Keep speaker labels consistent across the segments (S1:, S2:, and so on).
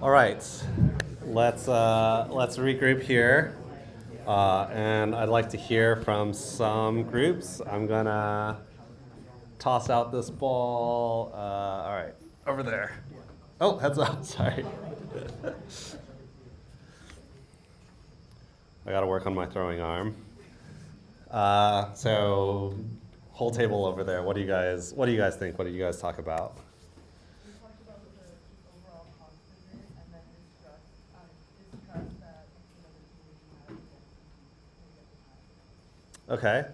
S1: All right, let's regroup here, and I'd like to hear from some groups. I'm gonna toss out this ball. All right, over there. Oh, heads up. Sorry, I got to work on my throwing arm. So, whole table over there. What do you guys think? What do you guys talk about?
S2: We talked about just overall cost of it and then distrust that the community has maybe at the time.
S1: Okay.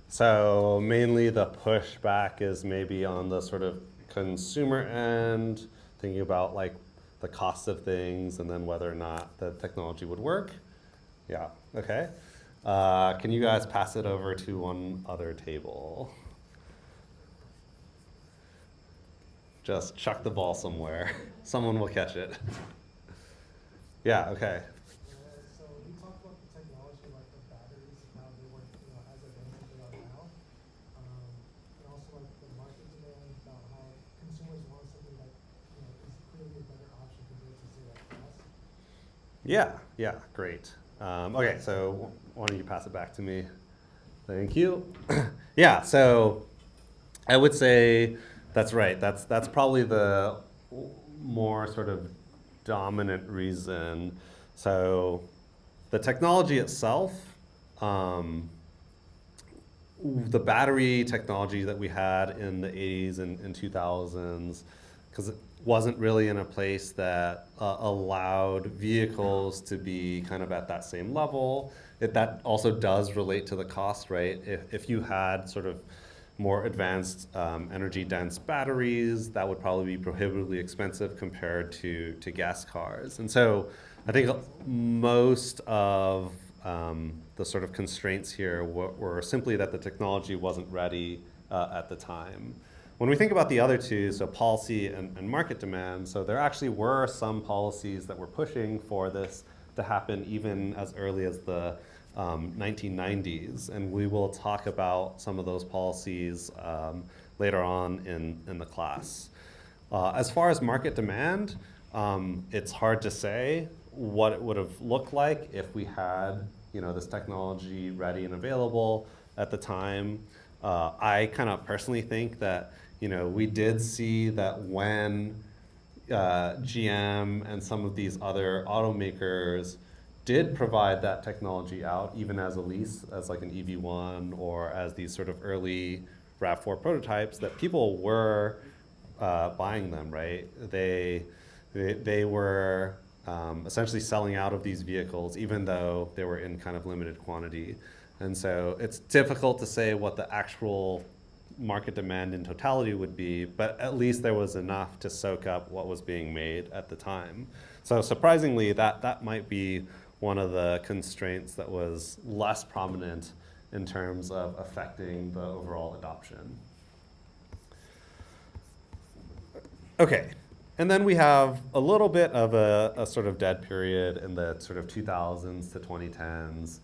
S1: So mainly the pushback is maybe on the sort of consumer end, thinking about like the cost of things and then whether or not the technology would work. Yeah. Okay. Can you guys pass it over to one other table? Just chuck the ball somewhere. Someone will catch it. Yeah. Okay.
S3: So we talked about the technology, like the batteries, and how they weren't, as advanced as they are now. And also like the market demand, about how consumers want something that, is clearly a better option compared to say like cost.
S1: Yeah. Yeah. Great. Okay. So why don't you pass it back to me? Thank you. Yeah. So I would say that's right. That's probably the more sort of dominant reason. So the technology itself, um, the battery technology that we had in the 80s and 2000s, because it wasn't really in a place that allowed vehicles to be kind of at that same level. That also does relate to the cost, right? If you had sort of more advanced energy dense batteries, that would probably be prohibitively expensive compared to gas cars. And so I think most of the sort of constraints here were simply that the technology wasn't ready at the time. When we think about the other two, so policy and market demand, so there actually were some policies that were pushing for this to happen even as early as the 1990s, and we will talk about some of those policies later on in the class. As far as market demand, it's hard to say what it would have looked like if we had this technology ready and available at the time. I kind of personally think that we did see that when GM and some of these other automakers did provide that technology out, even as a lease, as like an EV1 or as these sort of early RAV4 prototypes, that people were buying them, right? They were essentially selling out of these vehicles, even though they were in kind of limited quantity. And so it's difficult to say what the actual market demand in totality would be, but at least there was enough to soak up what was being made at the time. So surprisingly, that might be one of the constraints that was less prominent in terms of affecting the overall adoption. Okay, and then we have a little bit of a sort of dead period in the sort of 2000s to 2010s.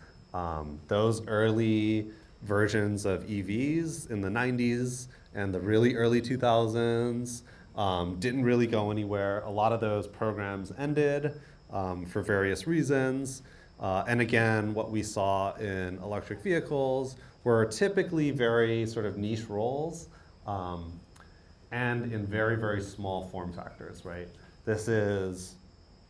S1: Those early versions of EVs in the 90s and the really early 2000s didn't really go anywhere. A lot of those programs ended for various reasons. And again, what we saw in electric vehicles were typically very sort of niche roles and in very, very small form factors, right? This is,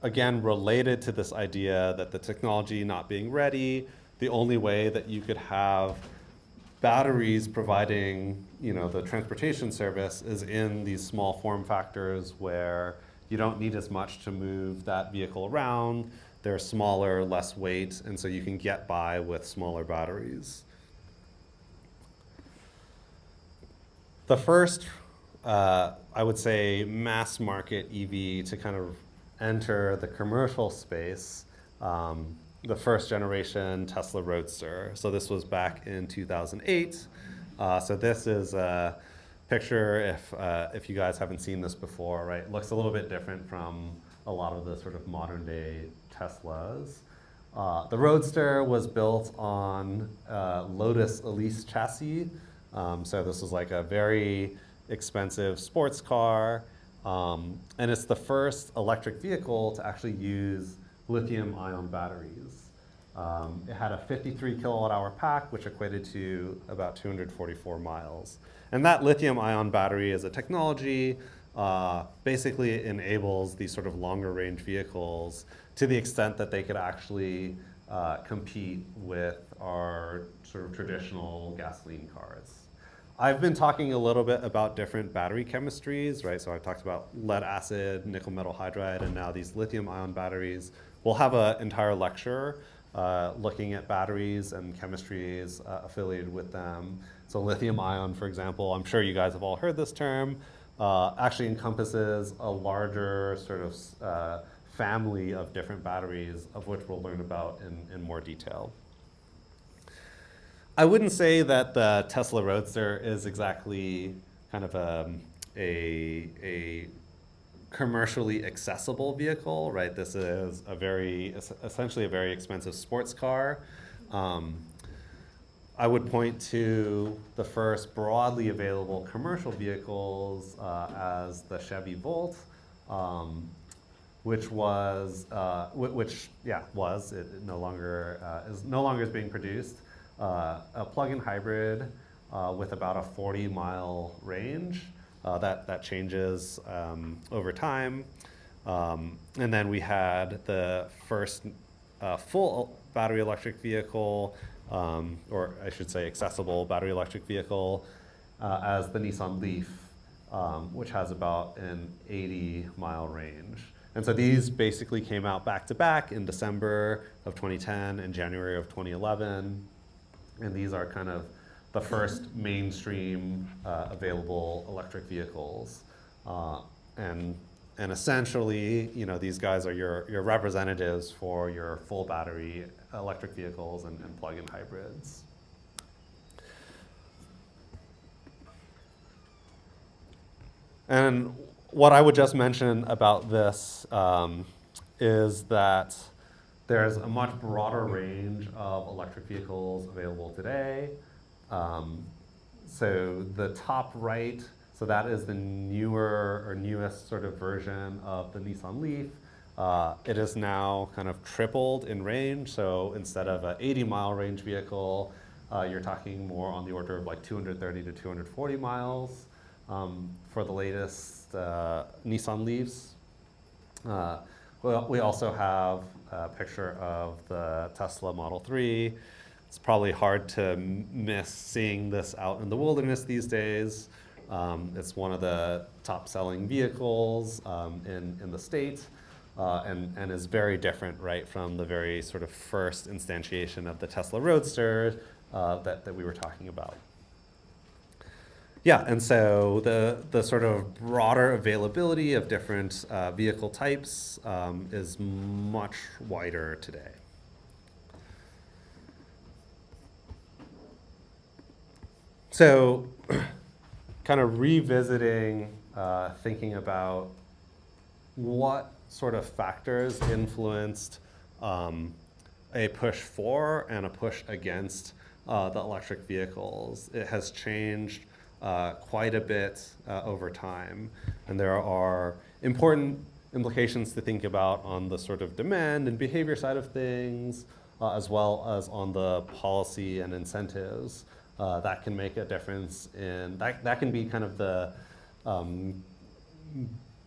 S1: again, related to this idea that the technology not being ready, the only way that you could have batteries providing the transportation service is in these small form factors where you don't need as much to move that vehicle around. They're smaller, less weight, and so you can get by with smaller batteries. The first, I would say, mass market EV to kind of enter the commercial space, the first generation Tesla Roadster. So this was back in 2008. So this is a picture if you guys haven't seen this before, right? It looks a little bit different from a lot of the sort of modern day Teslas. The Roadster was built on Lotus Elise chassis. So this was like a very expensive sports car. And it's the first electric vehicle to actually use lithium-ion batteries. It had a 53 kilowatt hour pack, which equated to about 244 miles. And that lithium-ion battery as a technology basically enables these sort of longer range vehicles to the extent that they could actually compete with our sort of traditional gasoline cars. I've been talking a little bit about different battery chemistries, right? So I talked about lead acid, nickel metal hydride, and now these lithium-ion batteries. We'll have an entire lecture looking at batteries and chemistries affiliated with them. So lithium-ion, for example, I'm sure you guys have all heard this term, actually encompasses a larger sort of family of different batteries, of which we'll learn about in more detail. I wouldn't say that the Tesla Roadster is exactly kind of a commercially accessible vehicle, right? This is essentially a very expensive sports car. I would point to the first broadly available commercial vehicles as the Chevy Volt, which it no longer is being produced. A plug-in hybrid with about a 40-mile range. That changes over time. And then we had the first full battery electric vehicle, or I should say accessible battery electric vehicle, as the Nissan Leaf, which has about an 80-mile range. And so these basically came out back to back in December of 2010 and January of 2011. And these are kind of the first mainstream available electric vehicles. And essentially, these guys are your representatives for your full battery electric vehicles and plug-in hybrids. And what I would just mention about this is that there's a much broader range of electric vehicles available today. So the top right, so that is the newer or newest sort of version of the Nissan Leaf. It is now kind of tripled in range. So instead of an 80-mile range vehicle, you're talking more on the order of like 230 to 240 miles for the latest Nissan Leafs. Well, we also have a picture of the Tesla Model 3. It's probably hard to miss seeing this out in the wilderness these days. It's one of the top-selling vehicles in the state, and is very different, right, from the very sort of first instantiation of the Tesla Roadster that we were talking about. Yeah, and so the sort of broader availability of different vehicle types is much wider today. So kind of revisiting, thinking about what sort of factors influenced a push for and a push against the electric vehicles. It has changed quite a bit over time. And there are important implications to think about on the sort of demand and behavior side of things, as well as on the policy and incentives that can make a difference in, that can be kind of the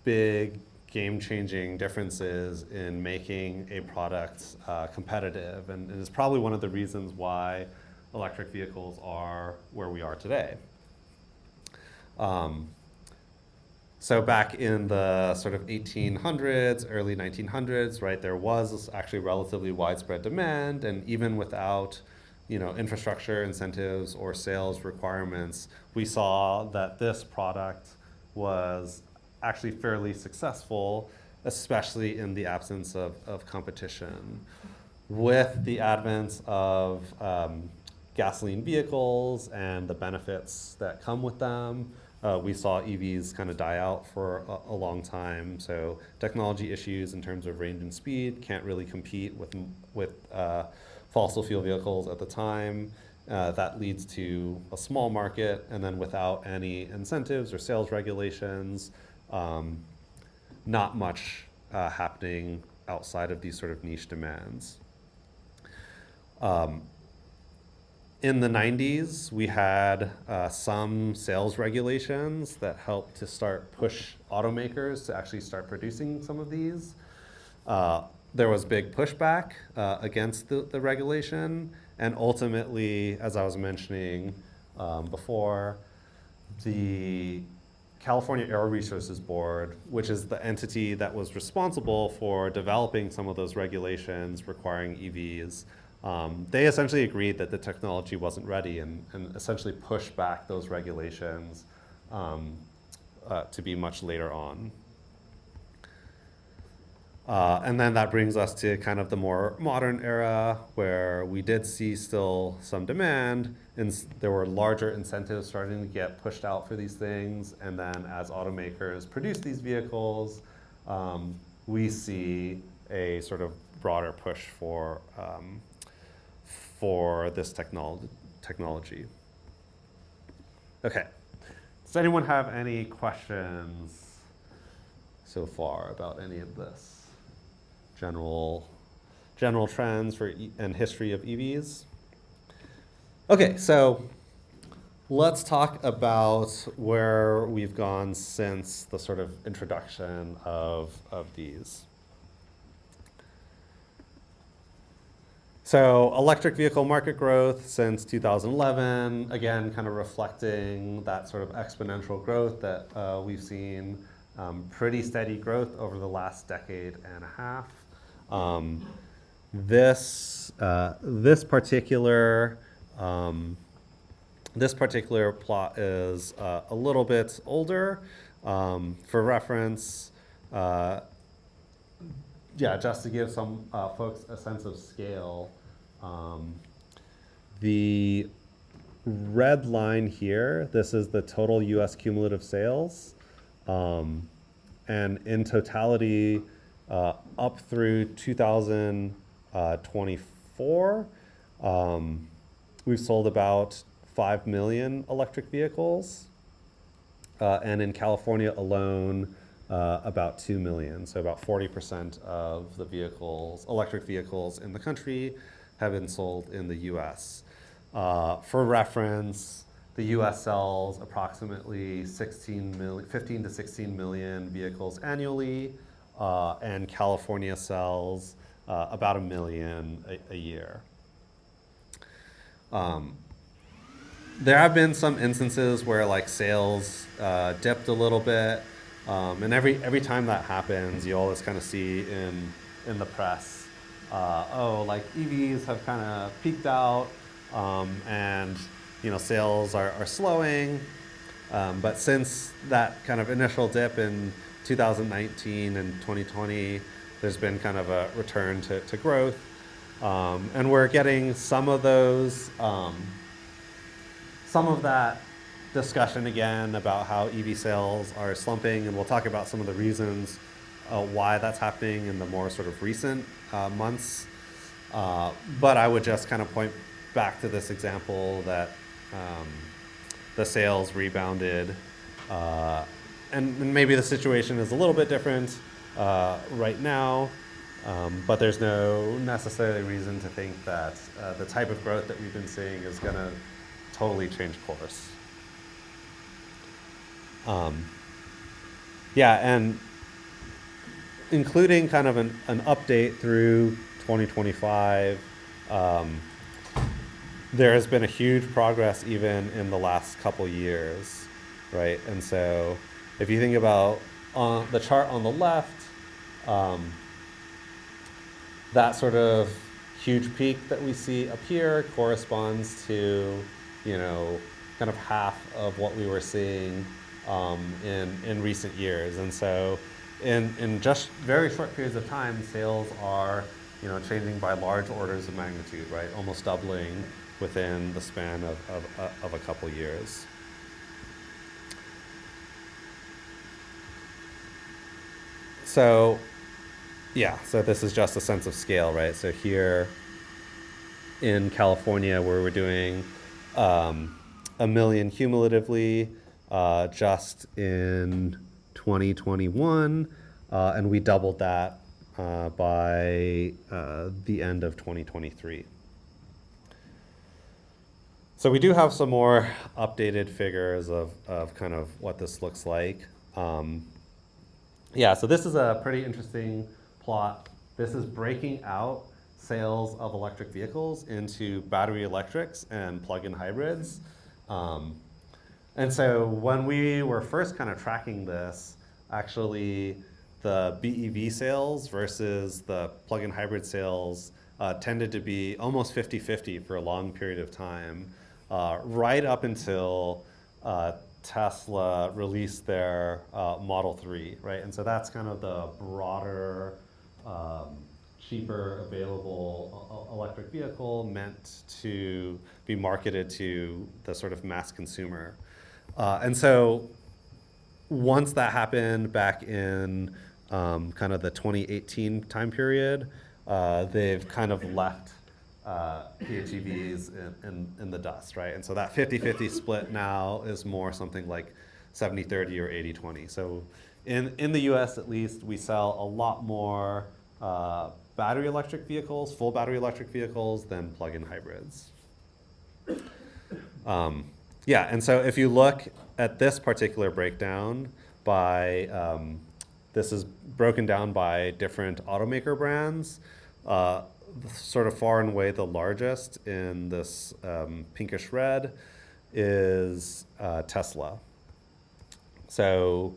S1: big game-changing differences in making a product competitive. And it is probably one of the reasons why electric vehicles are where we are today. So back in the sort of 1800s, early 1900s, right, there was actually relatively widespread demand, and even without, infrastructure incentives or sales requirements, we saw that this product was actually fairly successful, especially in the absence of competition. With the advent of gasoline vehicles and the benefits that come with them, we saw EVs kind of die out for a long time. So technology issues in terms of range and speed can't really compete with fossil fuel vehicles at the time. That leads to a small market, and then without any incentives or sales regulations, not much happening outside of these sort of niche demands. In the 90s, we had some sales regulations that helped to start push automakers to actually start producing some of these. There was big pushback against the regulation, and ultimately, as I was mentioning before, the California Air Resources Board, which is the entity that was responsible for developing some of those regulations requiring EVs, they essentially agreed that the technology wasn't ready and essentially pushed back those regulations to be much later on. And then that brings us to kind of the more modern era where we did see still some demand, and there were larger incentives starting to get pushed out for these things. And then as automakers produce these vehicles, we see a sort of broader push for this technology. Okay, does anyone have any questions so far about any of this? General trends and history of EVs. Okay, so let's talk about where we've gone since the sort of introduction of these. So electric vehicle market growth since 2011, again, kind of reflecting that sort of exponential growth that we've seen, pretty steady growth over the last decade and a half. This particular plot is a little bit older. For reference, just to give some folks a sense of scale, the red line here, this is the total U.S. cumulative sales, and in totality, up through 2024, we've sold about 5 million electric vehicles, and in California alone, about 2 million. So about 40% of the electric vehicles in the country have been sold in the US. For reference, the US sells approximately 15 to 16 million vehicles annually, and California sells about 1 million a year. There have been some instances where like sales dipped a little bit, and every time that happens, you always kind of see in the press, like EVs have kind of peaked out, and sales are slowing. But since that kind of initial dip in 2019 and 2020, there's been kind of a return to growth, and we're getting some of that discussion again about how EV sales are slumping, and we'll talk about some of the reasons why that's happening in the more sort of recent months. But I would just kind of point back to this example that the sales rebounded, and maybe the situation is a little bit different right now, but there's no necessarily reason to think that the type of growth that we've been seeing is going to totally change course. And including kind of an update through 2025, there has been a huge progress even in the last couple years, right? And so if you think about the chart on the left, that sort of huge peak that we see up here corresponds to, kind of half of what we were seeing in recent years. And so in just very short periods of time, sales are, changing by large orders of magnitude, right? Almost doubling within the span of a couple years. So this is just a sense of scale, right? So here in California, where we're doing 1 million cumulatively, just in 2021, and we doubled that by the end of 2023. So we do have some more updated figures of kind of what this looks like. Yeah, so this is a pretty interesting plot. This is breaking out sales of electric vehicles into battery electrics and plug-in hybrids. And so when we were first kind of tracking this, actually the BEV sales versus the plug-in hybrid sales tended to be almost 50-50 for a long period of time, right up until Tesla released their Model 3, right? And so that's kind of the broader, cheaper available electric vehicle meant to be marketed to the sort of mass consumer. And so once that happened back in kind of the 2018 time period, they've kind of left PHEVs in the dust, right? And so that 50-50 split now is more something like 70-30 or 80-20. So in the US at least, we sell a lot more battery electric vehicles, full battery electric vehicles, than plug-in hybrids. Yeah, and so if you look at this particular breakdown by, this is broken down by different automaker brands. Sort of far and away the largest in this pinkish red is Tesla. So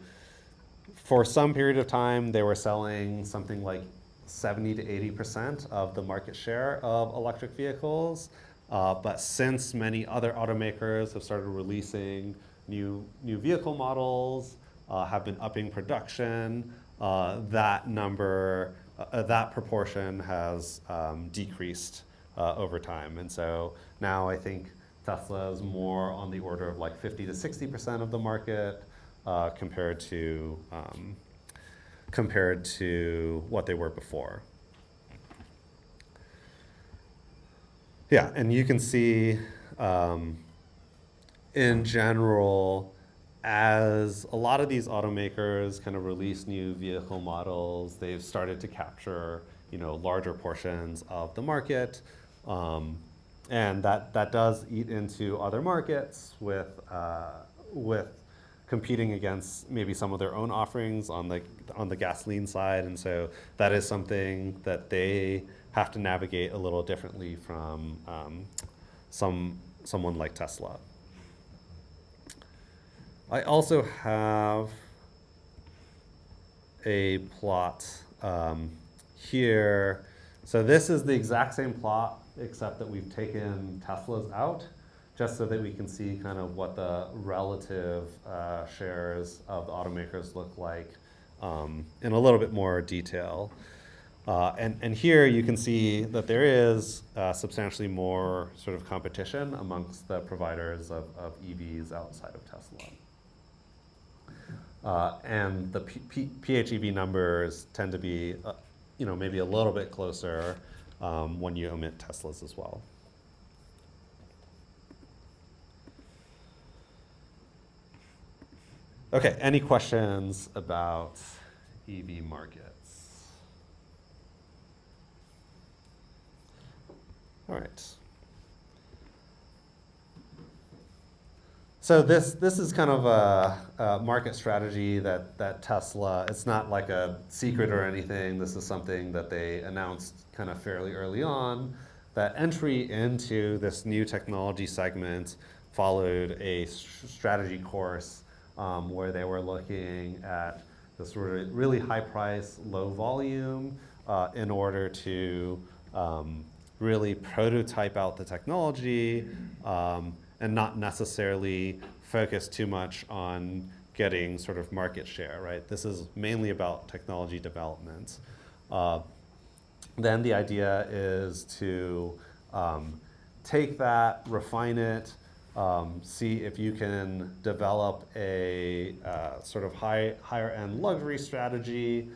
S1: for some period of time, they were selling something like 70 to 80% of the market share of electric vehicles. But since many other automakers have started releasing new vehicle models, have been upping production, that number, that proportion has decreased over time. And so now I think Tesla is more on the order of like 50 to 60% of the market compared to what they were before. Yeah, and you can see in general, as a lot of these automakers kind of release new vehicle models, they've started to capture, larger portions of the market. And that does eat into other markets with competing against maybe some of their own offerings on the gasoline side. And so that is something that they have to navigate a little differently from someone like Tesla. I also have a plot here. So this is the exact same plot, except that we've taken Teslas out, just so that we can see kind of what the relative shares of the automakers look like in a little bit more detail. And here you can see that there is substantially more sort of competition amongst the providers of EVs outside of Tesla. And the PHEV numbers tend to be, maybe a little bit closer when you omit Teslas as well. Okay, any questions about EV markets? All right. So this is kind of a market strategy that Tesla, it's not like a secret or anything. This is something that they announced kind of fairly early on, that entry into this new technology segment followed a strategy course where they were looking at this really high price, low volume in order to really prototype out the technology and not necessarily focus too much on getting sort of market share, right? This is mainly about technology development. Then the idea is to take that, refine it, see if you can develop a sort of higher end luxury strategy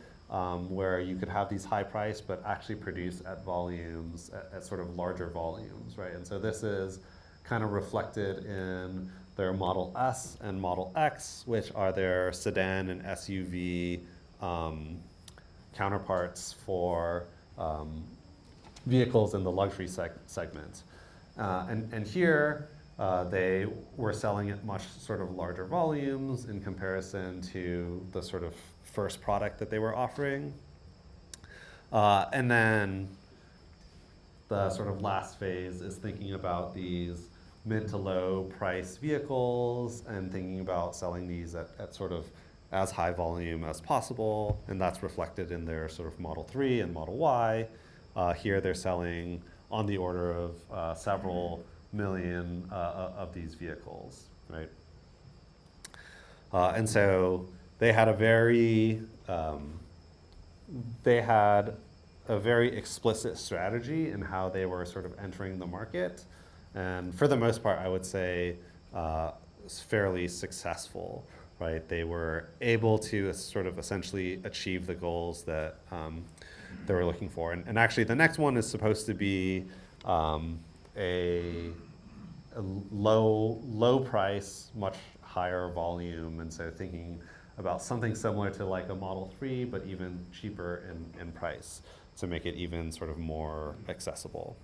S1: where you could have these high price but actually produce at volumes, at sort of larger volumes, right? And so this is kind of reflected in their Model S and Model X, which are their sedan and SUV counterparts for vehicles in the luxury segment. And here, they were selling at much sort of larger volumes in comparison to the sort of first product that they were offering. And then the sort of last phase is thinking about these mid to low price vehicles and thinking about selling these at sort of as high volume as possible. And that's reflected in their sort of Model 3 and Model Y. Here they're selling on the order of several million of these vehicles, right? And so they had a very explicit strategy in how they were sort of entering the market. And for the most part, I would say fairly successful, right? They were able to sort of essentially achieve the goals that they were looking for. And actually, the next one is supposed to be a low price, much higher volume. And so thinking about something similar to like a Model 3, but even cheaper in price to make it even sort of more accessible.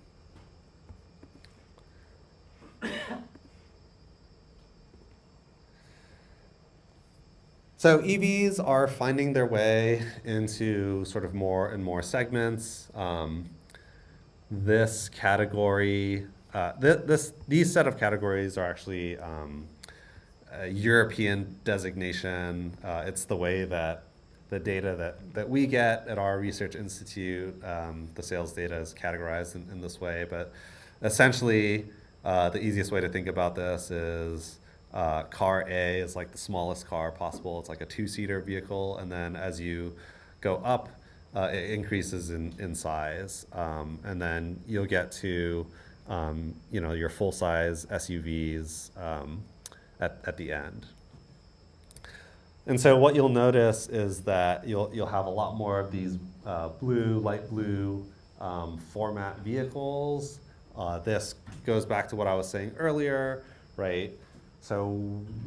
S1: So EVs are finding their way into sort of more and more segments. This category, these set of categories are actually a European designation. It's the way that the data that we get at our research institute, the sales data is categorized in this way. But essentially, the easiest way to think about this is car A is like the smallest car possible. It's like a two-seater vehicle. And then as you go up, it increases in size. And then you'll get to your full-size SUVs at the end. And so what you'll notice is that you'll have a lot more of these light blue format vehicles. This goes back to what I was saying earlier, right? So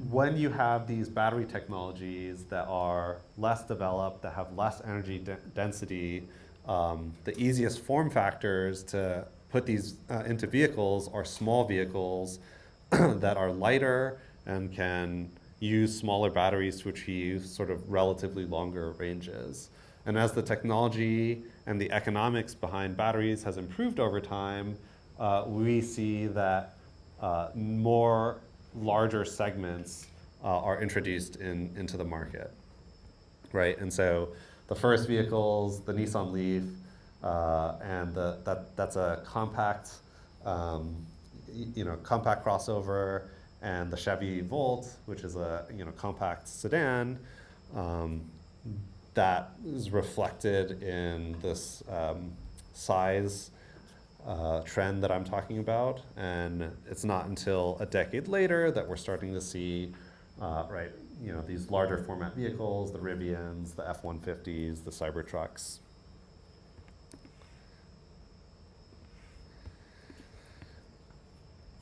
S1: when you have these battery technologies that are less developed, that have less energy density, the easiest form factors to put these into vehicles are small vehicles that are lighter and can use smaller batteries to achieve sort of relatively longer ranges. And as the technology and the economics behind batteries has improved over time, we see that more larger segments are introduced into the market, right? And so the first vehicles, the Nissan Leaf, and that's a compact, compact crossover, and the Chevy Volt, which is a compact sedan, that is reflected in this size trend that I'm talking about. And it's not until a decade later that we're starting to see, these larger format vehicles, the Rivians, the F-150s, the Cybertrucks.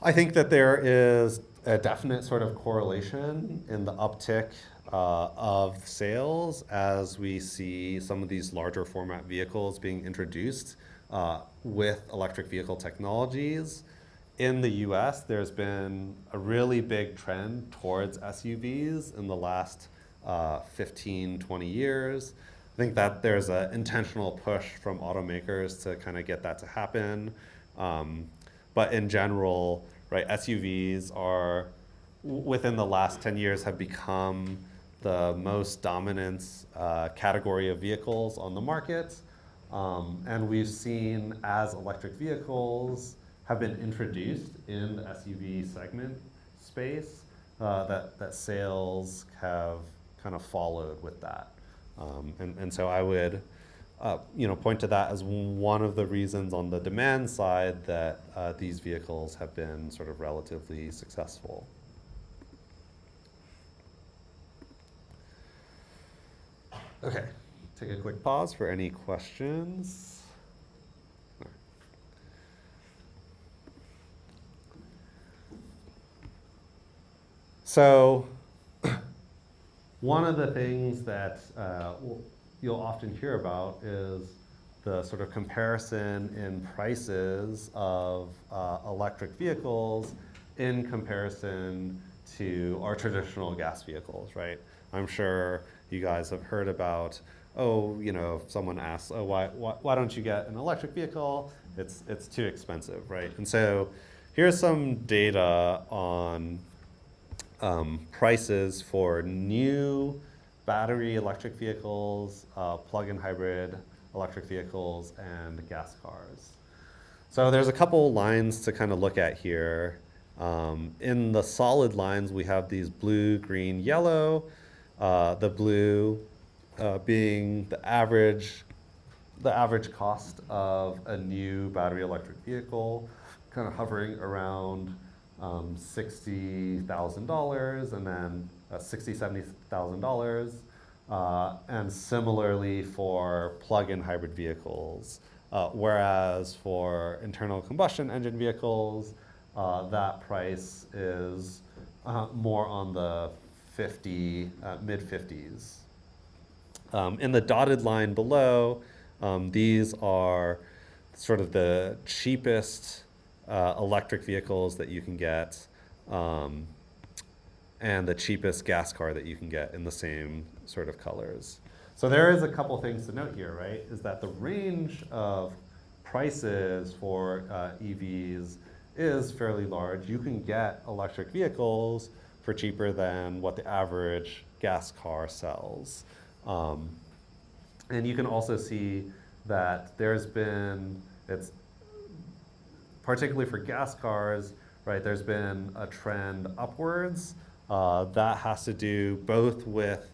S1: I think that there is a definite sort of correlation in the uptick of sales as we see some of these larger format vehicles being introduced with electric vehicle technologies. In the US, there's been a really big trend towards SUVs in the last 15, 20 years. I think that there's an intentional push from automakers to kind of get that to happen. But in general, right, SUVs are, within the last 10 years, have become the most dominant category of vehicles on the market. And we've seen as electric vehicles have been introduced in the SUV segment space, that sales have kind of followed with that. And so I would point to that as one of the reasons on the demand side that these vehicles have been sort of relatively successful. Okay, take a quick pause for any questions. So one of the things that you'll often hear about is the sort of comparison in prices of electric vehicles in comparison to our traditional gas vehicles, right? I'm sure you guys have heard about, oh, you know, if someone asks, oh, why don't you get an electric vehicle? It's too expensive, right? And so here's some data on prices for new battery electric vehicles, plug-in hybrid electric vehicles, and gas cars. So there's a couple lines to kind of look at here. In the solid lines, we have these blue, green, yellow. The blue being the average cost of a new battery electric vehicle, kind of hovering around $60,000 and then $70,000. And similarly for plug-in hybrid vehicles. Whereas for internal combustion engine vehicles, that price is more on the mid-50s. In the dotted line below, these are sort of the cheapest electric vehicles that you can get, and the cheapest gas car that you can get in the same sort of colors. So there is a couple things to note here, right? Is that the range of prices for EVs is fairly large. You can get electric vehicles for cheaper than what the average gas car sells. And you can also see that there's been, it's particularly for gas cars, right, there's been a trend upwards. That has to do both with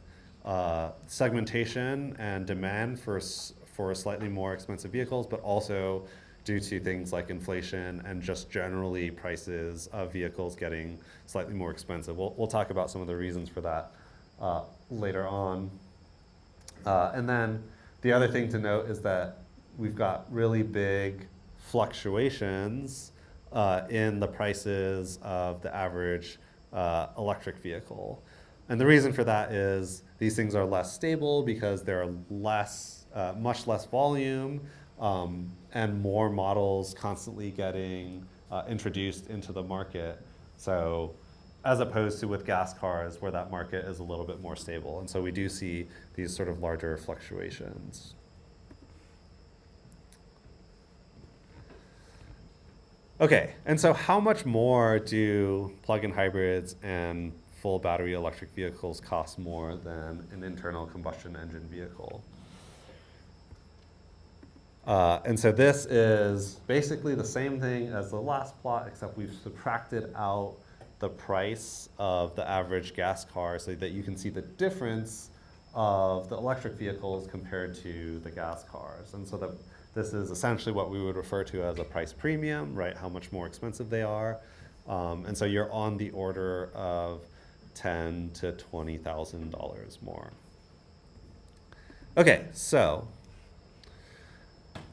S1: segmentation and demand for slightly more expensive vehicles, but also due to things like inflation and just generally prices of vehicles getting slightly more expensive. We'll talk about some of the reasons for that later on. And then the other thing to note is that we've got really big fluctuations in the prices of the average electric vehicle. And the reason for that is these things are less stable because there are much less volume and more models constantly getting introduced into the market. So as opposed to with gas cars where that market is a little bit more stable. And so we do see these sort of larger fluctuations. Okay, and so how much more do plug-in hybrids and full battery electric vehicles cost more than an internal combustion engine vehicle? And so this is basically the same thing as the last plot, except we've subtracted out the price of the average gas car so that you can see the difference of the electric vehicles compared to the gas cars. And so this is essentially what we would refer to as a price premium, right? How much more expensive they are. And so you're on the order of $10,000 to $20,000 more. Okay, so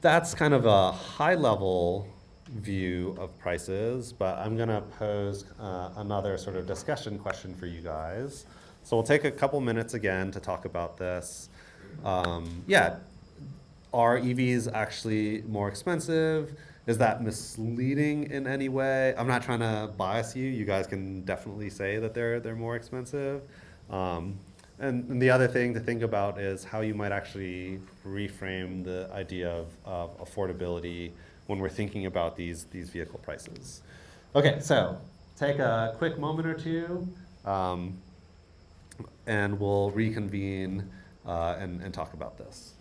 S1: that's kind of a high-level view of prices, but I'm gonna pose another sort of discussion question for you guys. So we'll take a couple minutes again to talk about this. Yeah, are EVs actually more expensive? Is that misleading in any way? I'm not trying to bias you. You guys can definitely say that they're more expensive. And the other thing to think about is how you might actually reframe the idea of affordability when we're thinking about these vehicle prices. Okay, so take a quick moment or two, and we'll reconvene and talk about this.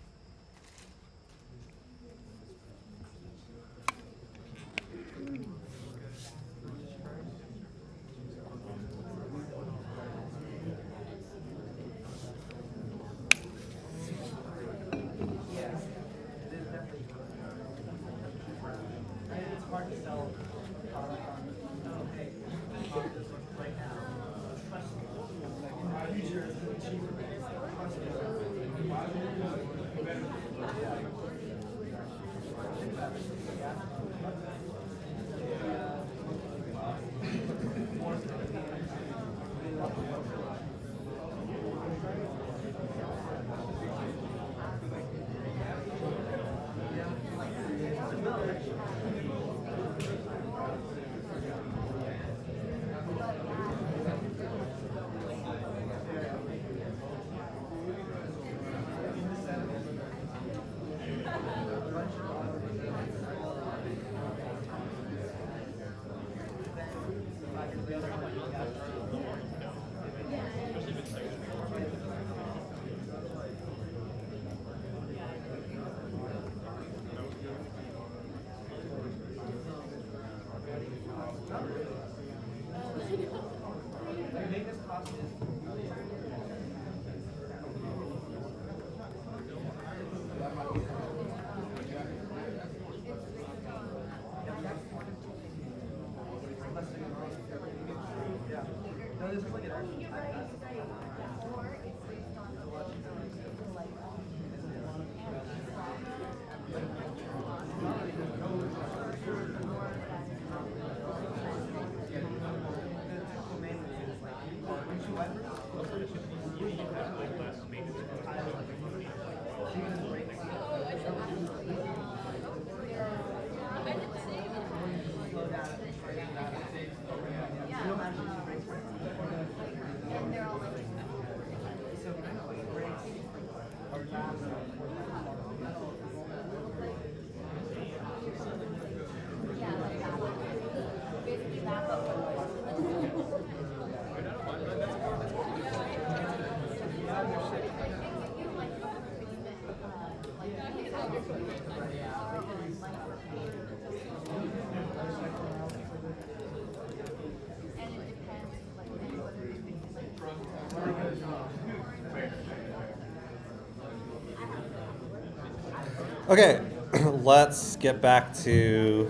S1: Okay, let's get back to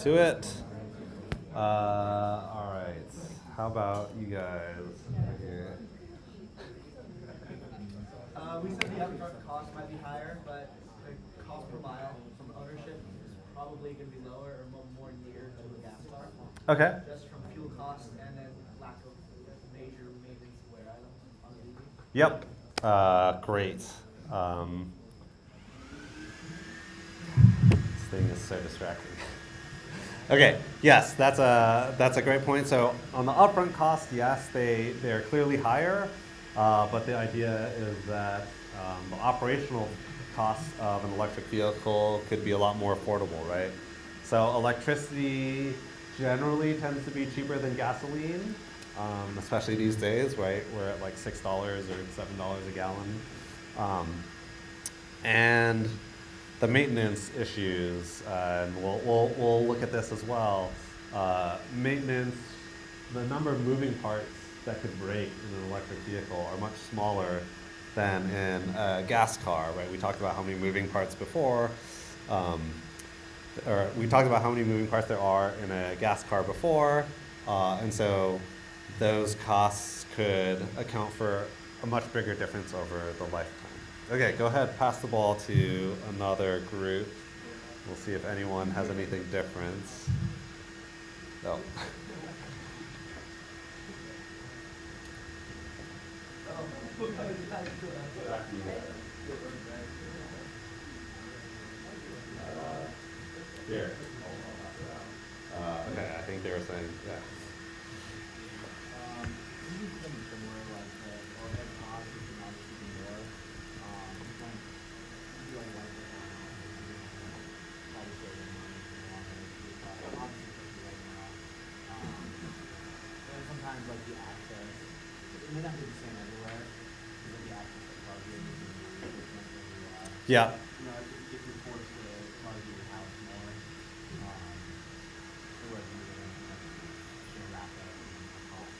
S1: it. All right. How about you guys here?
S4: We said the upfront cost might be higher, but the cost per mile from ownership is probably going to be lower or more near to a gas car,
S1: Okay.
S4: just from fuel costs and then lack of major maintenance wear items on the EV.
S1: Yep. Great. Um, this thing is so distracting. Okay. Yes, that's a great point. So on the upfront cost, yes, they're clearly higher, but the idea is that the operational costs of an electric vehicle could be a lot more affordable, right? So electricity generally tends to be cheaper than gasoline, especially these days, right? We're at like $6 or $7 a gallon. Um, and the maintenance issues, and we'll look at this as well. Maintenance, the number of moving parts that could break in an electric vehicle are much smaller than in a gas car, right? We talked about how many moving parts before, or we talked about how many moving parts there are in a gas car before, and so those costs could account for a much bigger difference over the lifetime. Okay, go ahead, pass the ball to another group. We'll see if anyone has anything different. Oh. Here. Okay, I think they were saying, yeah.
S5: This is pretty similar, like the overhead cost is obviously more. Like, if you like it now, probably saving money in the long run. Obviously, especially right now. And sometimes like the access, it may not be the same everywhere, because like the access to charging is different where you are.
S1: Yeah.
S5: You know, if you're forced to charge at your house more, or wherever you're gonna, you know, wrap up and cost,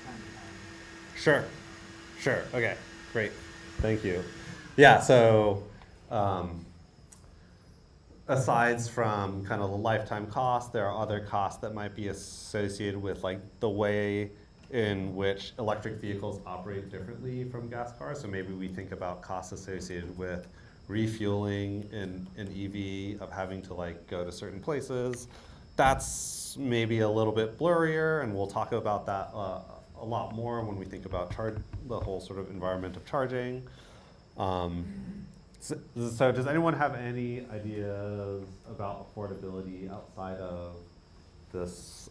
S5: kind of depends.
S1: Sure. Sure. Okay. Great. Thank you. Yeah. So, asides from kind of the lifetime cost, there are other costs that might be associated with like the way in which electric vehicles operate differently from gas cars. So maybe we think about costs associated with refueling in an EV, of having to like go to certain places. That's maybe a little bit blurrier, and we'll talk about that a lot more when we think about the whole sort of environment of charging. So does anyone have any ideas about affordability outside of this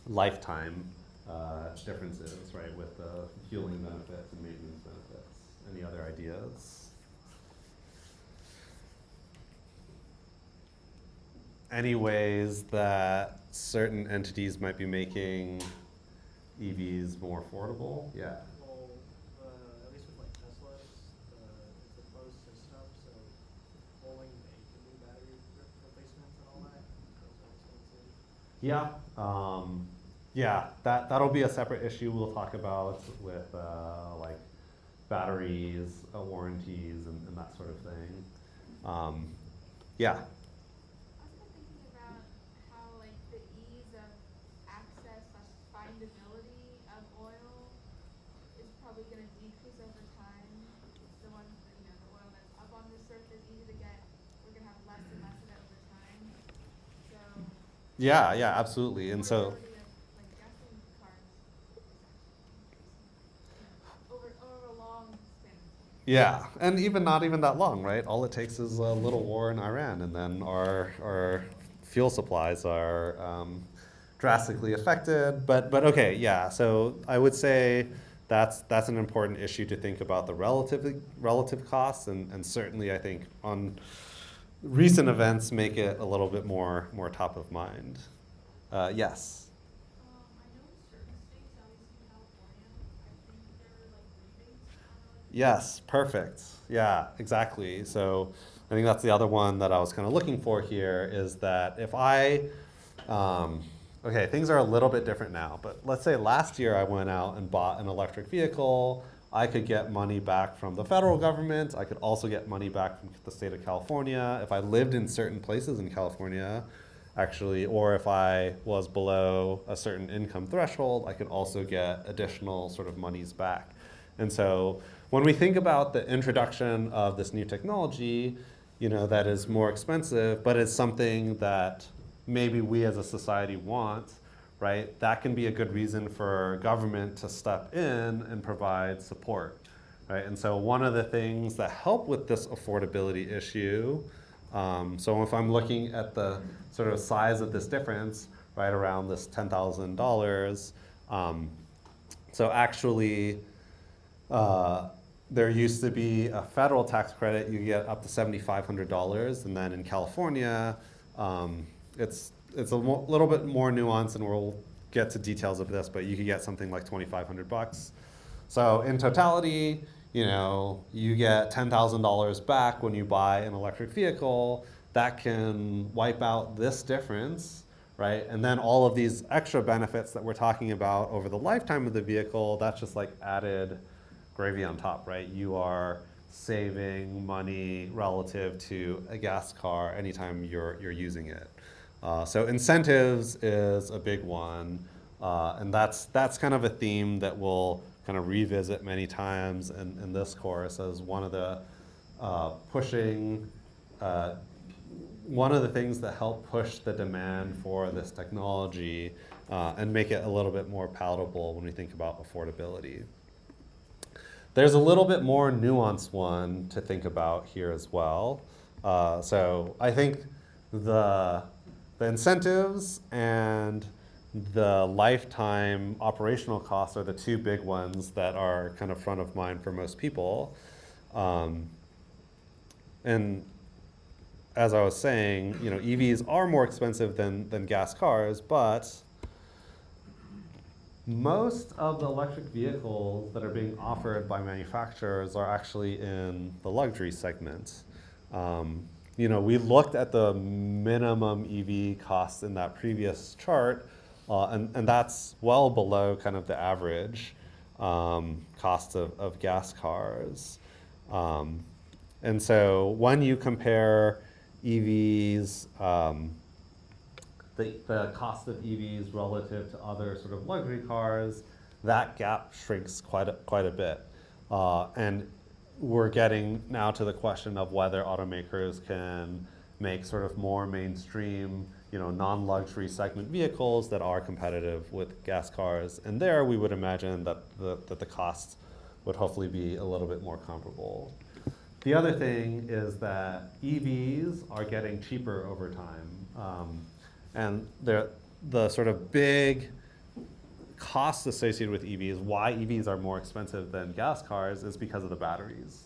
S1: lifetime differences, right, with the fueling benefits and maintenance benefits? Any other ideas? Any ways that certain entities might be making EVs more affordable? Yeah.
S4: Well, at least with like Tesla, it's a closed system, so pulling the new battery replacements and all that, those are expensive.
S1: Yeah. Yeah, that'll be a separate issue we'll talk about with like batteries, warranties, and that sort of thing. Yeah.
S2: I was kind of thinking about how like the ease of access / findability of oil is probably going to decrease over time. The one, the oil that's up on the surface, easy to get, we're going to have less and less of it over time. So
S1: Yeah, yeah, absolutely. And so,
S2: affordability of like gasoline cars is actually increasing over a long span of time.
S1: yeah, and not even that long, right? All it takes is a little war in Iran, and then our fuel supplies are drastically affected. But okay, yeah. So I would say that's an important issue to think about, the relative costs, and certainly I think on recent events make it a little bit more top of mind. Yes.
S2: I know in certain states, obviously California, I think there are like rebates on electric.
S1: Yes, perfect. Yeah, exactly. So I think that's the other one that I was kind of looking for here, is that if okay, things are a little bit different now, but let's say last year I went out and bought an electric vehicle. I could get money back from the federal government. I could also get money back from the state of California. If I lived in certain places in California, actually, or if I was below a certain income threshold, I could also get additional sort of monies back. And so when we think about the introduction of this new technology, that is more expensive, but it's something that maybe we as a society want, right? That can be a good reason for government to step in and provide support, right? And so one of the things that help with this affordability issue, so if I'm looking at the sort of size of this difference, right around this $10,000, so actually, there used to be a federal tax credit. You get up to $7,500, and then in California, it's a little bit more nuanced, and we'll get to details of this, but you could get something like $2,500. So in totality, you get $10,000 back when you buy an electric vehicle. That can wipe out this difference, right? And then all of these extra benefits that we're talking about over the lifetime of the vehicle, that's just like added gravy on top, right? You are saving money relative to a gas car anytime you're using it. So incentives is a big one, and that's kind of a theme that we'll kind of revisit many times in this course as one of the one of the things that help push the demand for this technology and make it a little bit more palatable when we think about affordability. There's a little bit more nuanced one to think about here as well. So I think the incentives and the lifetime operational costs are the two big ones that are kind of front of mind for most people. And as I was saying, EVs are more expensive than gas cars, but most of the electric vehicles that are being offered by manufacturers are actually in the luxury segment. We looked at the minimum EV costs in that previous chart, and that's well below kind of the average cost of gas cars. And so when you compare EVs, the cost of EVs relative to other sort of luxury cars, that gap shrinks quite a bit. And we're getting now to the question of whether automakers can make sort of more mainstream, non-luxury segment vehicles that are competitive with gas cars. And there we would imagine that the costs would hopefully be a little bit more comparable. The other thing is that EVs are getting cheaper over time. And the sort of big costs associated with EVs, why EVs are more expensive than gas cars, is because of the batteries.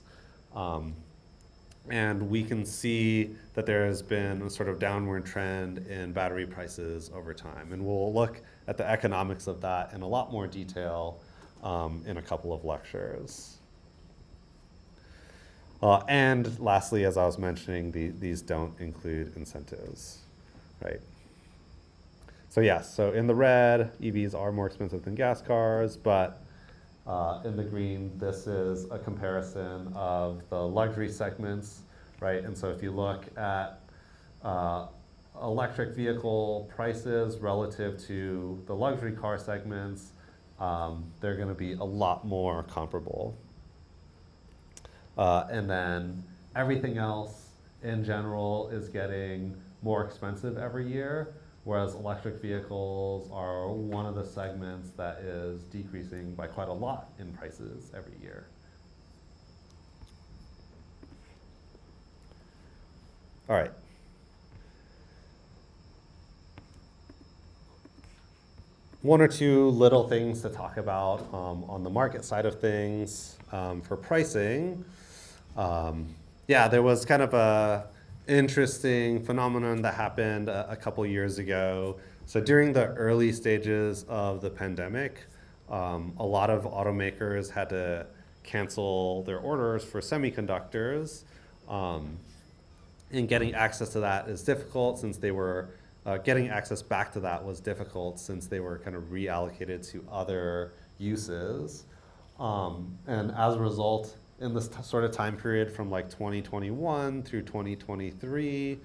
S1: And we can see that there has been a sort of downward trend in battery prices over time. And we'll look at the economics of that in a lot more detail in a couple of lectures. And lastly, as I was mentioning, these don't include incentives, right? So yes, so in the red, EVs are more expensive than gas cars, but in the green, this is a comparison of the luxury segments, right? And so if you look at electric vehicle prices relative to the luxury car segments, they're gonna be a lot more comparable. And then everything else in general is getting more expensive every year, whereas electric vehicles are one of the segments that is decreasing by quite a lot in prices every year. All right. One or two little things to talk about on the market side of things for pricing. There was kind of a interesting phenomenon that happened a couple years ago. So during the early stages of the pandemic, a lot of automakers had to cancel their orders for semiconductors. And getting access to that is difficult since they were, getting access back to that was difficult since they were kind of reallocated to other uses. And as a result, in this sort of time period from like 2021 through 2023,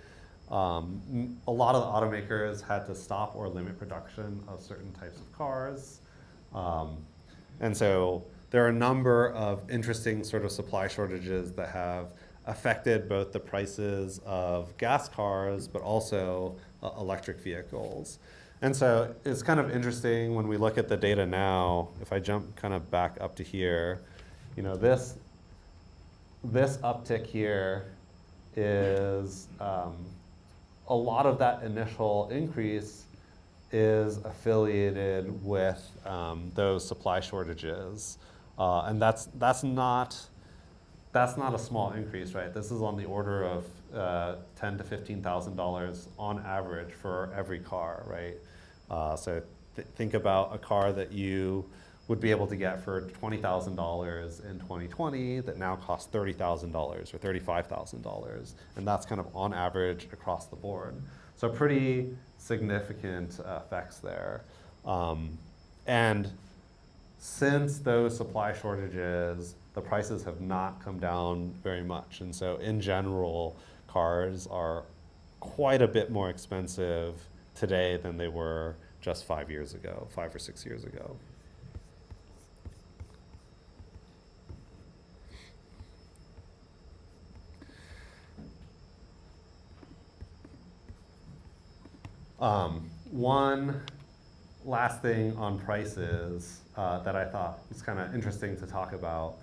S1: a lot of the automakers had to stop or limit production of certain types of cars. And so there are a number of interesting sort of supply shortages that have affected both the prices of gas cars, but also electric vehicles. And so it's kind of interesting when we look at the data now, if I jump kind of back up to here, you know, this uptick here is a lot of that initial increase is affiliated with those supply shortages. And that's not a small increase, right? This is on the order of $10,000 to $15,000 on average for every car, right? So think about a car that you would be able to get for $20,000 in 2020 that now costs $30,000 or $35,000, and that's kind of on average across the board. So pretty significant effects there. And since those supply shortages, the prices have not come down very much. And so in general, cars are quite a bit more expensive today than they were just 5 years ago, 5 or 6 years ago. One last thing on prices that I thought was kind of interesting to talk about.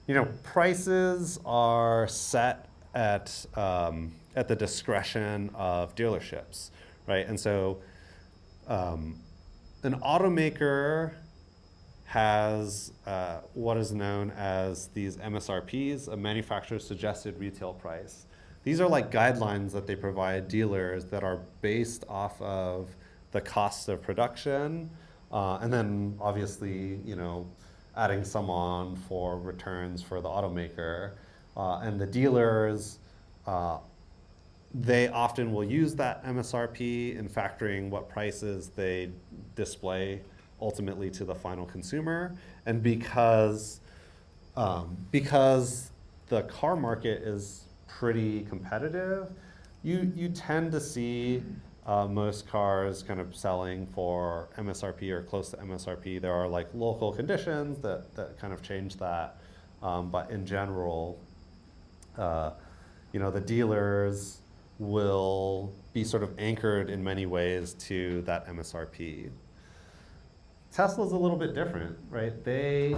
S1: You know, prices are set at the discretion of dealerships, right? And so an automaker has what is known as these MSRPs, a manufacturer's suggested retail price. These are like guidelines that they provide dealers that are based off of the cost of production, and then obviously, you know, adding some on for returns for the automaker. And the dealers, they often will use that MSRP in factoring what prices they display ultimately to the final consumer. And because the car market is pretty competitive, you tend to see most cars kind of selling for MSRP or close to MSRP. There are like local conditions that kind of change that, but in general, you know, the dealers will be sort of anchored in many ways to that MSRP. Tesla's a little bit different, right? They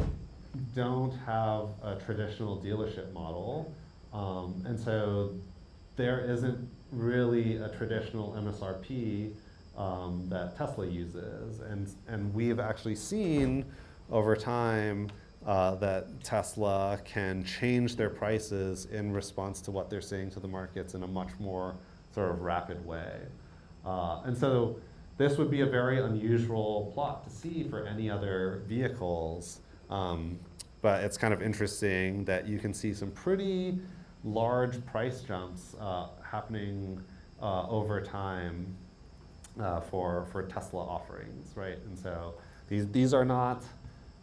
S1: don't have a traditional dealership model, and so there isn't really a traditional MSRP that Tesla uses. And we've actually seen over time that Tesla can change their prices in response to what they're saying to the markets in a much more sort of rapid way. And so this would be a very unusual plot to see for any other vehicles. But it's kind of interesting that you can see some pretty large price jumps happening over time for Tesla offerings, right? And so these are not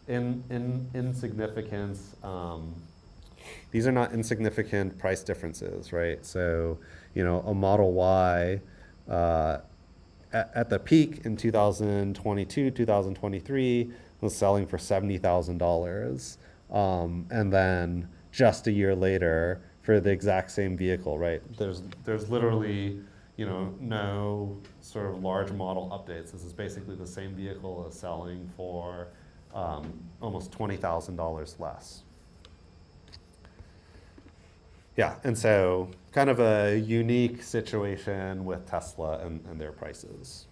S1: insignificant. These are not insignificant price differences, right? So, you know, a Model Y at the peak in 2022, 2023 was selling for $70,000, and then just a year later for the exact same vehicle, right? There's literally, you know, no sort of large model updates. This is basically the same vehicle is selling for almost $20,000 less. Yeah, and so kind of a unique situation with Tesla and their prices.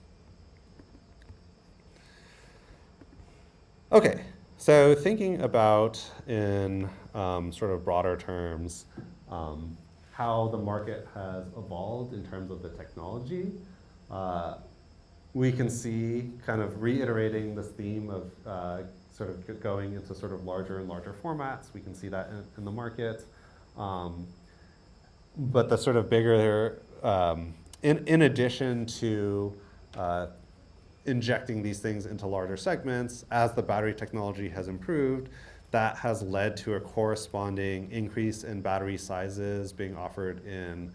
S1: Okay, so thinking about in sort of broader terms, how the market has evolved in terms of the technology, we can see kind of reiterating this theme of sort of going into sort of larger and larger formats. We can see that in the market. But the sort of bigger, in addition to injecting these things into larger segments, as the battery technology has improved, that has led to a corresponding increase in battery sizes being offered in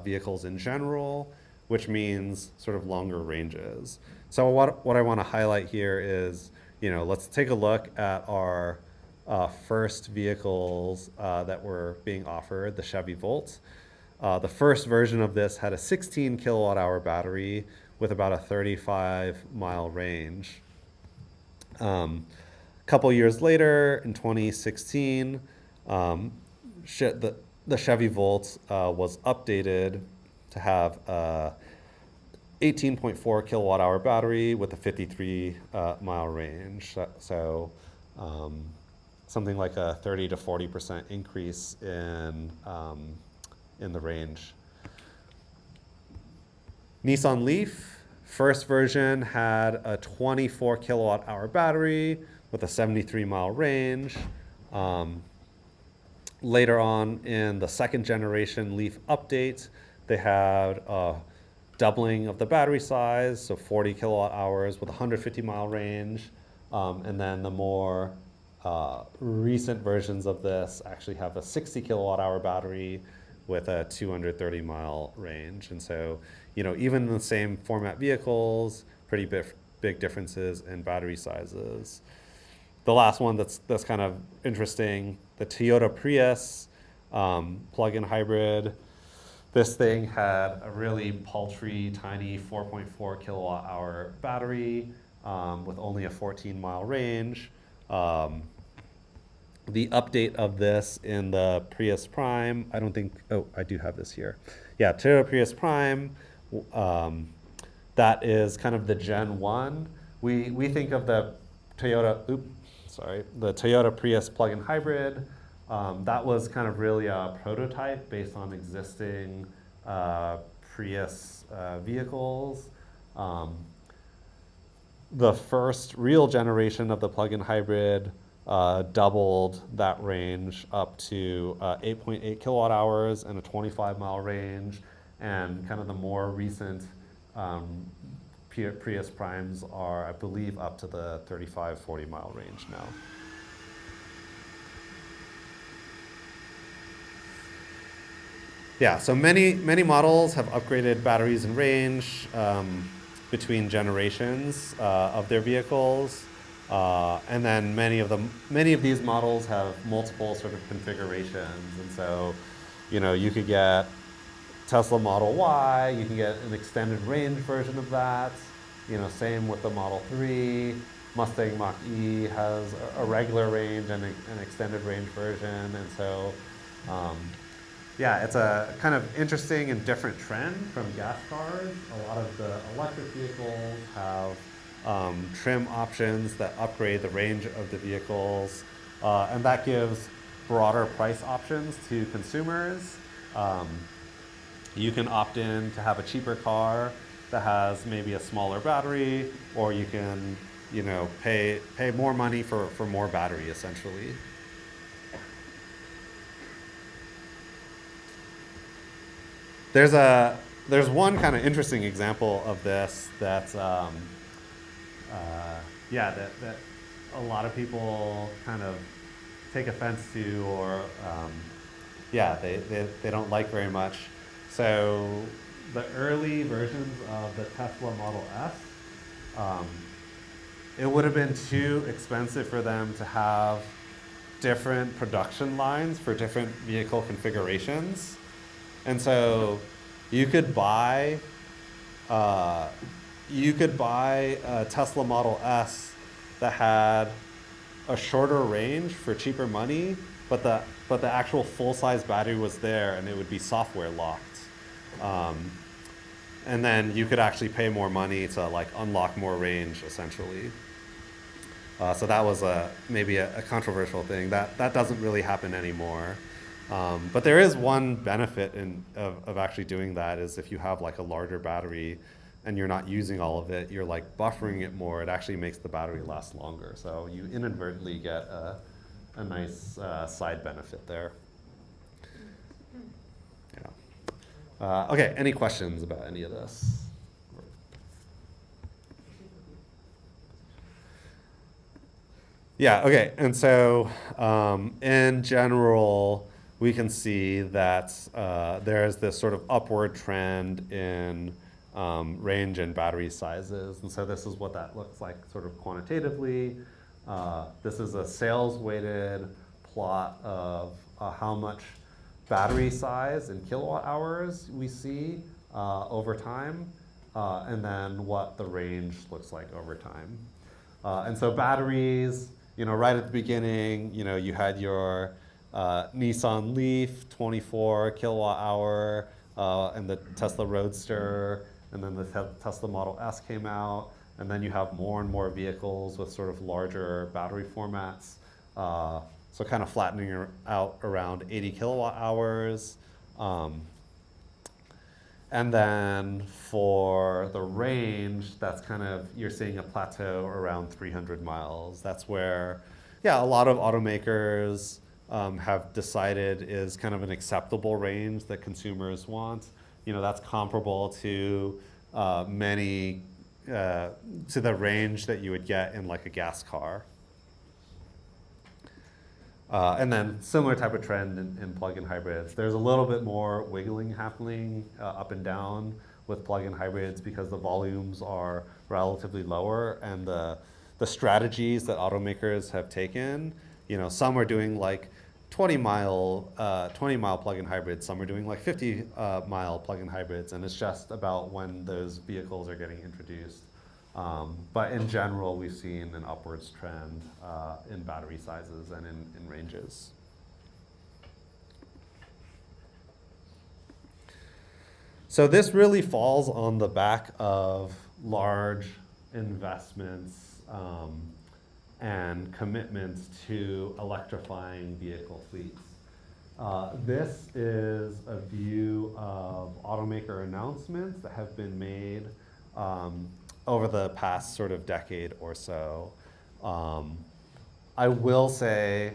S1: vehicles in general, which means sort of longer ranges. So what I want to highlight here is, let's take a look at our first vehicles that were being offered, the Chevy Volt. The first version of this had a 16 kilowatt hour battery with about a 35-mile range. Couple years later, in 2016, the Chevy Volt was updated to have a 18.4 kilowatt hour battery with a 53-mile range. So something like a 30 to 40% increase in the range. Nissan Leaf, first version had a 24 kilowatt hour battery with a 73-mile range. Later on in the second generation Leaf update, they had a doubling of the battery size, so 40 kilowatt hours with a 150-mile range. And then the more recent versions of this actually have a 60 kilowatt hour battery with a 230-mile range. And so, even in the same format vehicles, pretty big differences in battery sizes. The last one that's kind of interesting, the Toyota Prius plug-in hybrid. This thing had a really paltry, tiny 4.4 kilowatt hour battery with only a 14-mile range. The update of this in the Prius Prime, I do have this here. Yeah, Toyota Prius Prime, that is kind of the Gen 1. We think of the Toyota Prius plug-in hybrid. That was kind of really a prototype based on existing Prius vehicles. The first real generation of the plug-in hybrid doubled that range up to 8.8 kilowatt hours and a 25-mile range. And kind of the more recent Prius Primes are, I believe, up to the 35, 40-mile range now. Yeah, so many models have upgraded batteries and range between generations of their vehicles. And then many of these models have multiple sort of configurations. And so, you could get Tesla Model Y, you can get an extended range version of that. Same with the Model 3. Mustang Mach-E has a regular range and an extended range version. And so, yeah, it's a kind of interesting and different trend from gas cars. A lot of the electric vehicles have trim options that upgrade the range of the vehicles, and that gives broader price options to consumers. You can opt in to have a cheaper car that has maybe a smaller battery, or you can, pay more money for more battery, essentially. There's one kind of interesting example of this that that a lot of people kind of take offense to, or they don't like very much. So the early versions of the Tesla Model S, it would have been too expensive for them to have different production lines for different vehicle configurations. And so you could buy a Tesla Model S that had a shorter range for cheaper money, but the actual full-size battery was there, and it would be software locked. And then you could actually pay more money to unlock more range, essentially. So that was maybe a controversial thing. That doesn't really happen anymore. But there is one benefit of actually doing that, is if you have a larger battery and you're not using all of it, you're buffering it more. It actually makes the battery last longer. So you inadvertently get a nice side benefit there. Yeah. Okay, any questions about any of this? Yeah, okay. And so, in general, we can see that there's this sort of upward trend in range and battery sizes. And so, this is what that looks like sort of quantitatively. This is a sales weighted plot of how much battery size in kilowatt hours we see over time, and then what the range looks like over time. And so batteries, right at the beginning, you had your Nissan Leaf, 24 kilowatt hour, and the Tesla Roadster, and then the Tesla Model S came out, and then you have more and more vehicles with sort of larger battery formats. So kind of flattening out around 80 kilowatt hours. And then for the range, that's kind of, you're seeing a plateau around 300 miles. That's where, yeah, a lot of automakers have decided is kind of an acceptable range that consumers want. That's comparable to to the range that you would get in like a gas car. And then similar type of trend in plug-in hybrids. There's a little bit more wiggling happening up and down with plug-in hybrids because the volumes are relatively lower, and the strategies that automakers have taken, some are doing like 20-mile plug-in hybrids, some are doing like 50-mile plug-in hybrids, and it's just about when those vehicles are getting introduced. But in general, we've seen an upwards trend in battery sizes and in ranges. So this really falls on the back of large investments and commitments to electrifying vehicle fleets. This is a view of automaker announcements that have been made over the past sort of decade or so. I will say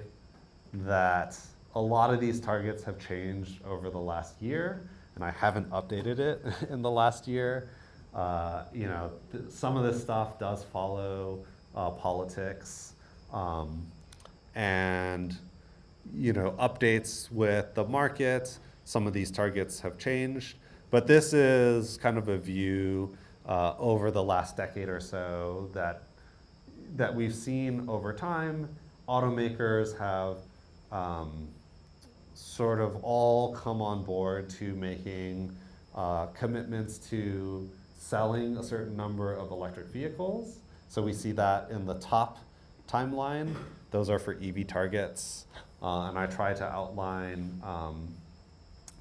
S1: that a lot of these targets have changed over the last year, and I haven't updated it in the last year. Some of this stuff does follow politics, and updates with the market. Some of these targets have changed, but this is kind of a view over the last decade or so that we've seen over time. Automakers have sort of all come on board to making commitments to selling a certain number of electric vehicles. So we see that in the top timeline. Those are for EV targets. And I try to outline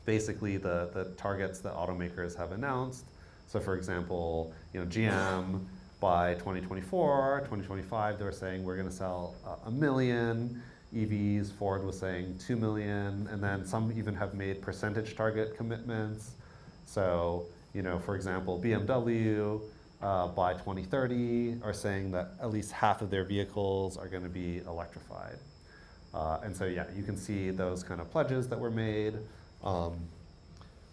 S1: basically the targets that automakers have announced. So for example, GM by 2024, 2025, they were saying we're going to sell 1 million EVs. Ford was saying 2 million, and then some even have made percentage target commitments. So, for example, BMW by 2030 are saying that at least half of their vehicles are going to be electrified. And so, yeah, you can see those kind of pledges that were made.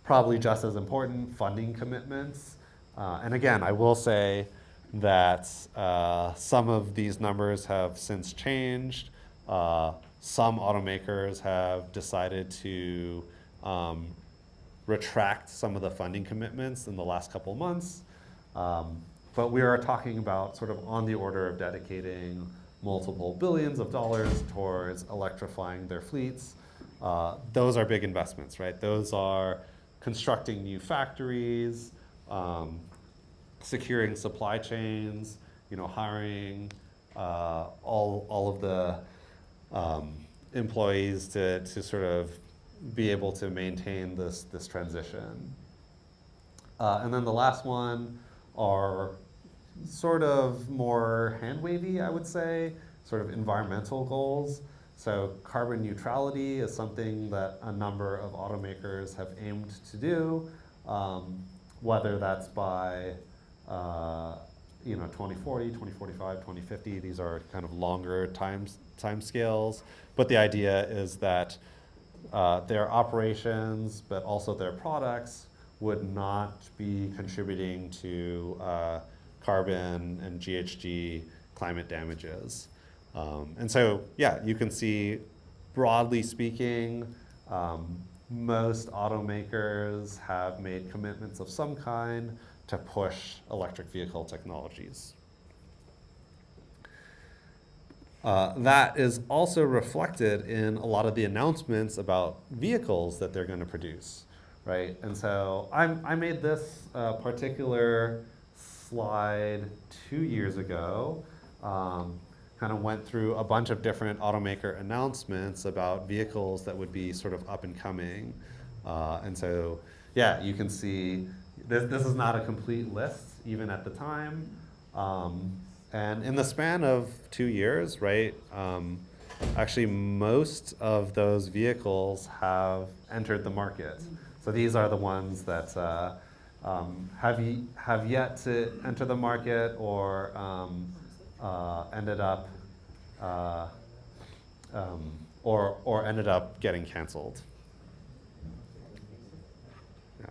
S1: Probably just as important, funding commitments. And again, I will say that some of these numbers have since changed. Some automakers have decided to retract some of the funding commitments in the last couple of months. But we are talking about sort of on the order of dedicating multiple billions of dollars towards electrifying their fleets. Those are big investments, right? Those are constructing new factories, securing supply chains, hiring all of the employees to sort of be able to maintain this transition. And then the last one are sort of more hand-wavy, I would say, sort of environmental goals. So carbon neutrality is something that a number of automakers have aimed to do, whether that's by 2040, 2045, 2050. These are kind of longer time scales. But the idea is that their operations, but also their products, would not be contributing to carbon and GHG climate damages. And so, yeah, you can see, broadly speaking, most automakers have made commitments of some kind to push electric vehicle technologies. That is also reflected in a lot of the announcements about vehicles that they're going to produce, right? And so I made this particular slide 2 years ago. Kind of went through a bunch of different automaker announcements about vehicles that would be sort of up and coming. And so, yeah, you can see this is not a complete list, even at the time. And in the span of 2 years, right, actually most of those vehicles have entered the market. So these are the ones that have yet to enter the market or ended up or ended up getting canceled. Yeah.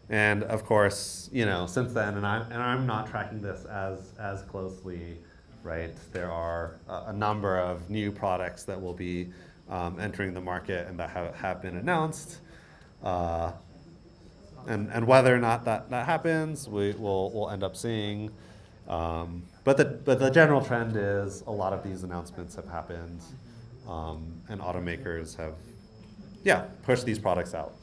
S1: And of course, you know, since then, and I'm not tracking this as closely, right? There are a number of new products that will be entering the market and that have been announced. And whether or not that happens, we'll end up seeing. But the general trend is a lot of these announcements have happened, and automakers have, yeah, pushed these products out.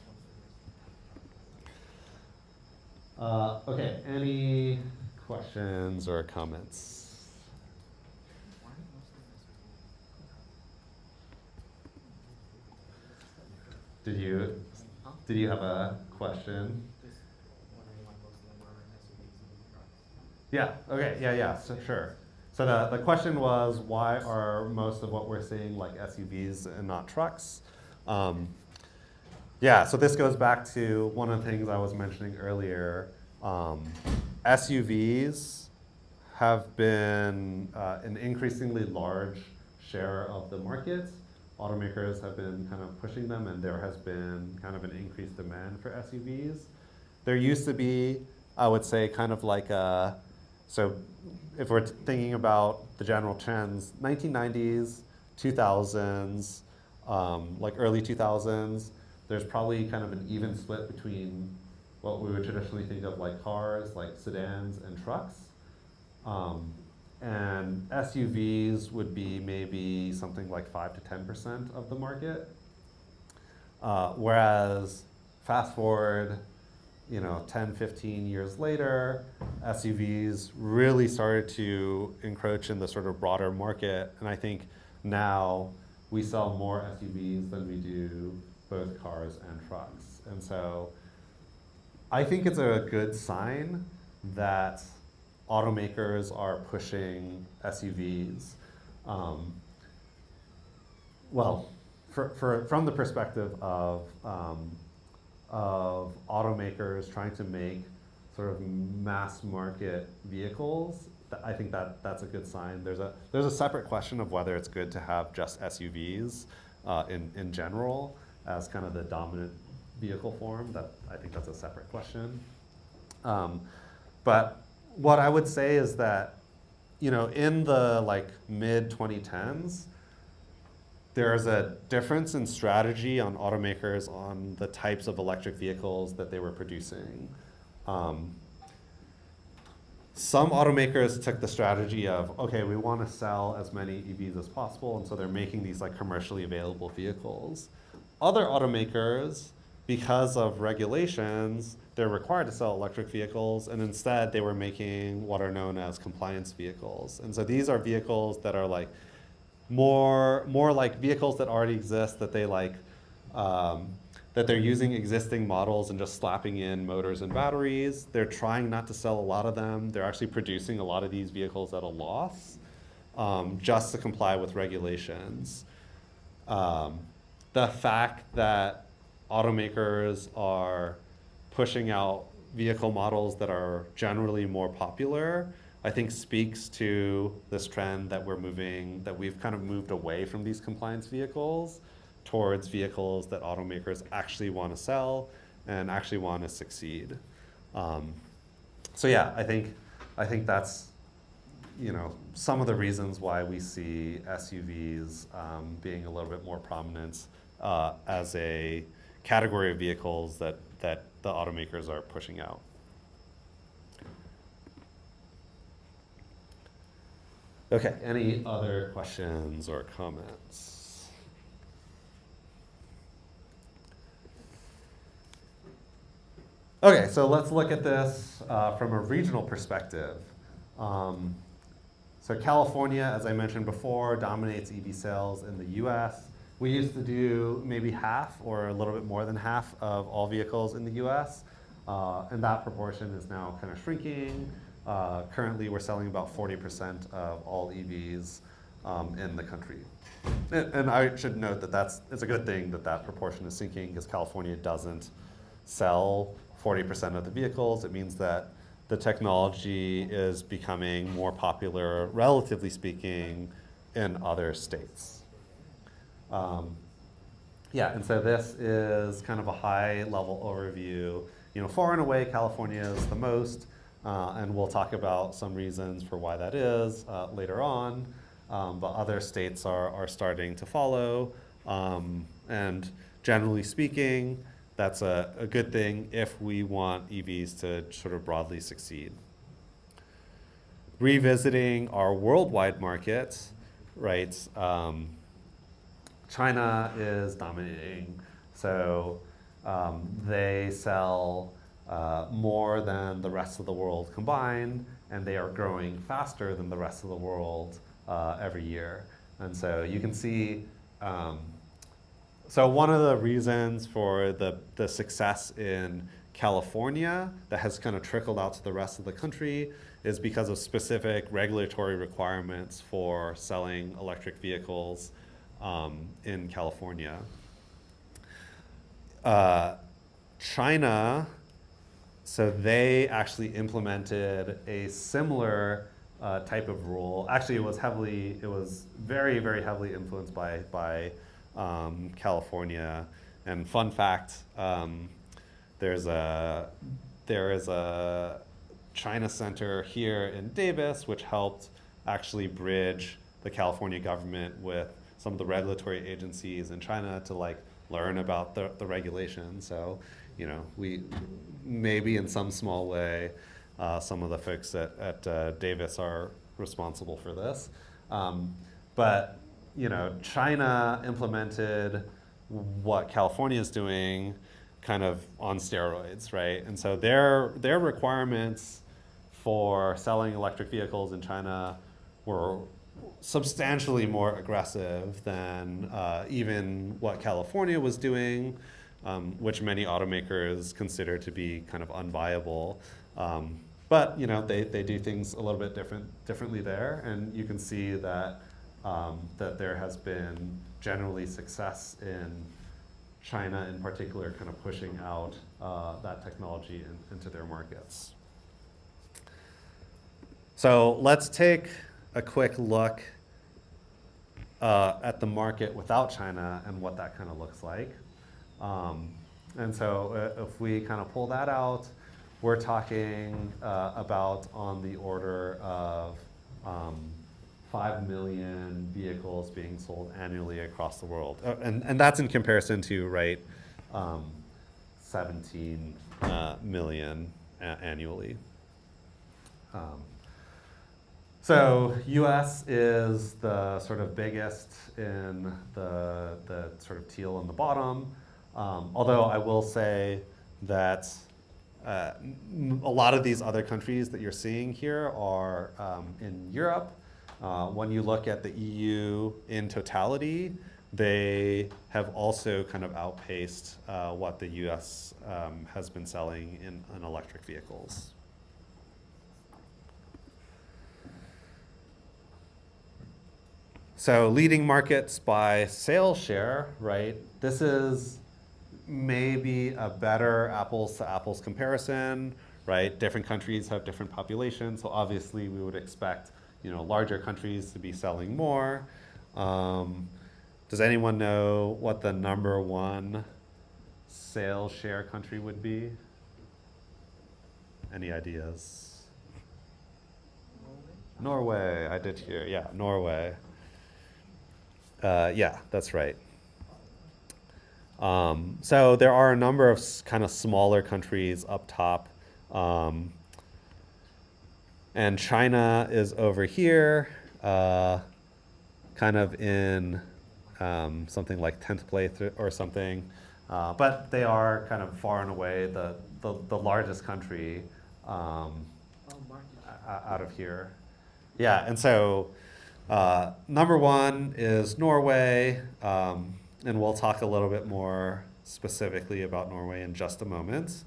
S1: Okay, any questions or comments? Did you have a question?
S5: Just wondering why most of them are SUVs and trucks.
S1: Yeah, okay, yeah, so sure. So the question was, why are most of what we're seeing like SUVs and not trucks? Yeah, so this goes back to one of the things I was mentioning earlier. SUVs have been an increasingly large share of the market. Automakers have been kind of pushing them, and there has been kind of an increased demand for SUVs. There used to be, I would say, kind of like a, so if we're thinking about the general trends, 1990s, 2000s, like early 2000s, there's probably kind of an even split between what we would traditionally think of like cars, like sedans and trucks. And SUVs would be maybe something like 5 to 10% of the market. Whereas fast forward, 10, 15 years later, SUVs really started to encroach in the sort of broader market. And I think now we sell more SUVs than we do both cars and trucks. And so I think it's a good sign that automakers are pushing SUVs. Well, from the perspective of automakers trying to make sort of mass market vehicles, I think that's a good sign. There's a separate question of whether it's good to have just SUVs in general as kind of the dominant vehicle form. I think that's a separate question. But what I would say is that, in the like mid 2010s, there's a difference in strategy on automakers on the types of electric vehicles that they were producing. Some automakers took the strategy of, okay, we want to sell as many EVs as possible, and so they're making these like commercially available vehicles. Other automakers, because of regulations, they're required to sell electric vehicles, and instead they were making what are known as compliance vehicles. And so these are vehicles that are like more like vehicles that already exist, that they like, that they're using existing models and just slapping in motors and batteries. They're trying not to sell a lot of them. They're actually producing a lot of these vehicles at a loss, just to comply with regulations. The fact that automakers are pushing out vehicle models that are generally more popular, I think speaks to this trend that we've kind of moved away from these compliance vehicles towards vehicles that automakers actually want to sell and actually want to succeed. So yeah, I think that's, some of the reasons why we see SUVs being a little bit more prominent as a category of vehicles that the automakers are pushing out. Okay, any other questions or comments? Okay, so let's look at this from a regional perspective. So California, as I mentioned before, dominates EV sales in the US. We used to do maybe half or a little bit more than half of all vehicles in the US, and that proportion is now kind of shrinking. Currently, we're selling about 40% of all EVs in the country. And I should note that it's a good thing that proportion is sinking, because California doesn't sell 40% of the vehicles. It means that the technology is becoming more popular, relatively speaking, in other states. And so this is kind of a high-level overview. Far and away, California is the most, and we'll talk about some reasons for why that is later on. But other states are starting to follow, and generally speaking, that's a good thing if we want EVs to sort of broadly succeed. Revisiting our worldwide markets, right? China is dominating. So they sell more than the rest of the world combined, and they are growing faster than the rest of the world every year. And so you can see, so one of the reasons for the success in California that has kind of trickled out to the rest of the country is because of specific regulatory requirements for selling electric vehicles in California. China, so they actually implemented a similar type of rule. Actually, it was very, very heavily influenced by California. And fun fact, there is a China Center here in Davis, which helped actually bridge the California government with some of the regulatory agencies in China to learn about the regulations. So, we maybe in some small way, some of the folks at Davis are responsible for this. But China implemented what California is doing kind of on steroids, right? And so their requirements for selling electric vehicles in China were substantially more aggressive than even what California was doing, which many automakers consider to be kind of unviable. But they do things a little bit differently there, and you can see that there has been generally success in China in particular, kind of pushing out that technology into their markets. So let's take a quick look at the market without China and what that kind of looks like. And so if we kind of pull that out, we're talking about on the order of 5 million vehicles being sold annually across the world. And that's in comparison to, right, 17 million annually. So US is the sort of biggest in the sort of teal on the bottom. Although I will say that a lot of these other countries that you're seeing here are in Europe. When you look at the EU in totality, they have also kind of outpaced what the US has been selling in electric vehicles. So leading markets by sales share, right? This is maybe a better apples to apples comparison, right? Different countries have different populations, so obviously we would expect larger countries to be selling more. Does anyone know what the number one sales share country would be? Any ideas? Norway, I did hear. Yeah, Norway. Yeah, that's right. So there are a number of kind of smaller countries up top. Um, and China is over here, kind of in something like 10th place or something. But they are kind of far and away the largest country
S4: Oh, market share.
S1: out of here. Yeah, and so number one is Norway, and we'll talk a little bit more specifically about Norway in just a moment.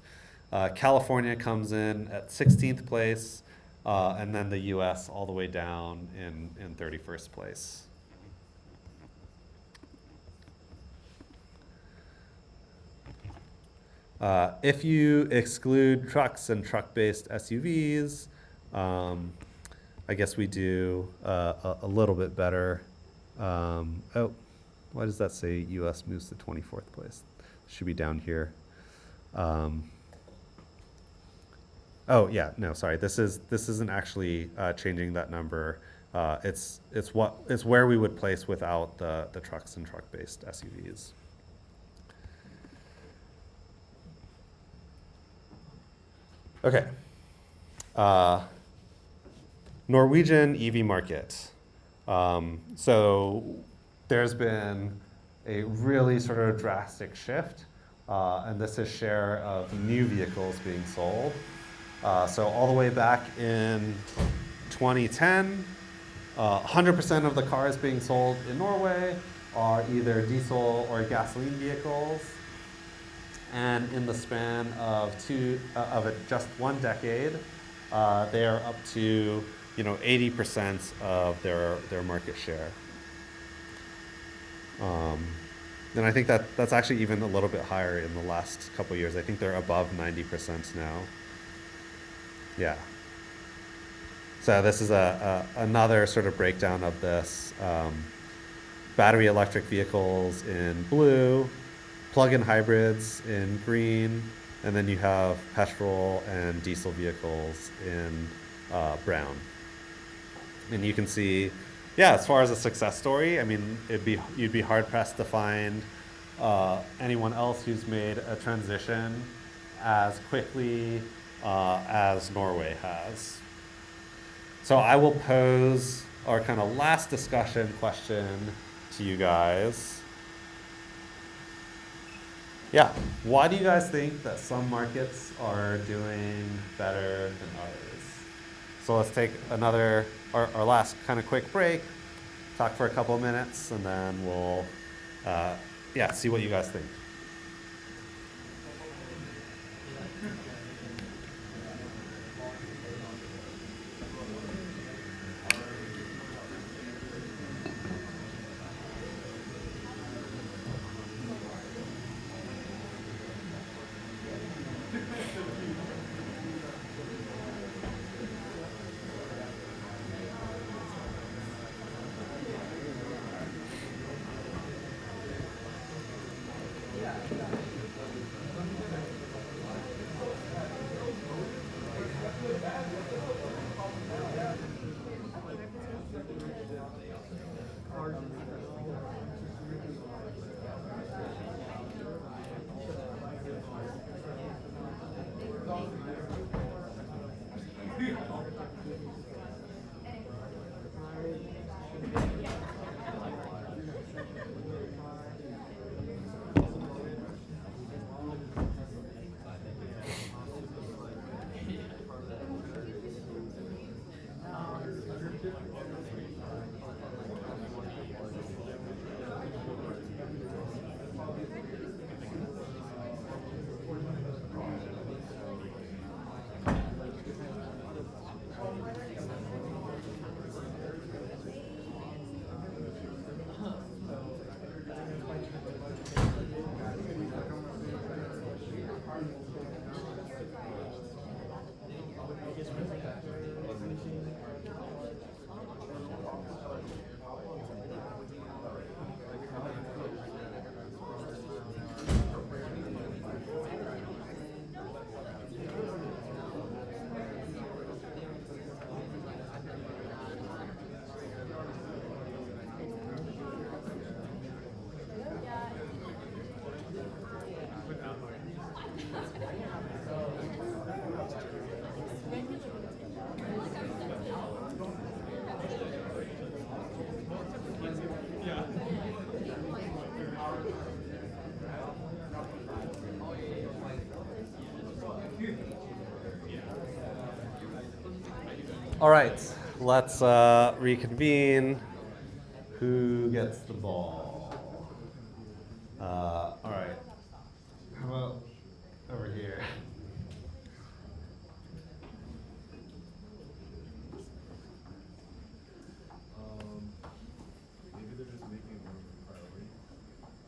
S1: California comes in at 16th place, and then the US all the way down in 31st place. If you exclude trucks and truck-based SUVs, I guess we do a little bit better. Oh, why does that say US moves to 24th place? Should be down here. Oh yeah, no, sorry. This isn't actually changing that number. It's where we would place without the trucks and truck-based SUVs. Okay. Norwegian EV market. So there's been a really sort of drastic shift, and this is share of new vehicles being sold. So all the way back in 2010, 100% of the cars being sold in Norway are either diesel or gasoline vehicles. And in the span of just 1 decade, they are up to 80% of their market share. And I think that's actually even a little bit higher in the last couple of years. I think they're above 90% now. Yeah. So this is another sort of breakdown of this. Battery electric vehicles in blue, plug-in hybrids in green, and then you have petrol and diesel vehicles in brown. And you can see, yeah, as far as a success story, I mean, you'd be hard pressed to find anyone else who's made a transition as quickly as Norway has. So I will pose our kind of last discussion question to you guys. Yeah, why do you guys think that some markets are doing better than others? So let's take our last kind of quick break, talk for a couple of minutes, and then we'll, see what you guys think. All right, let's reconvene. Who gets the ball? All right. How about over here?
S6: Maybe they're just making it more of a priority.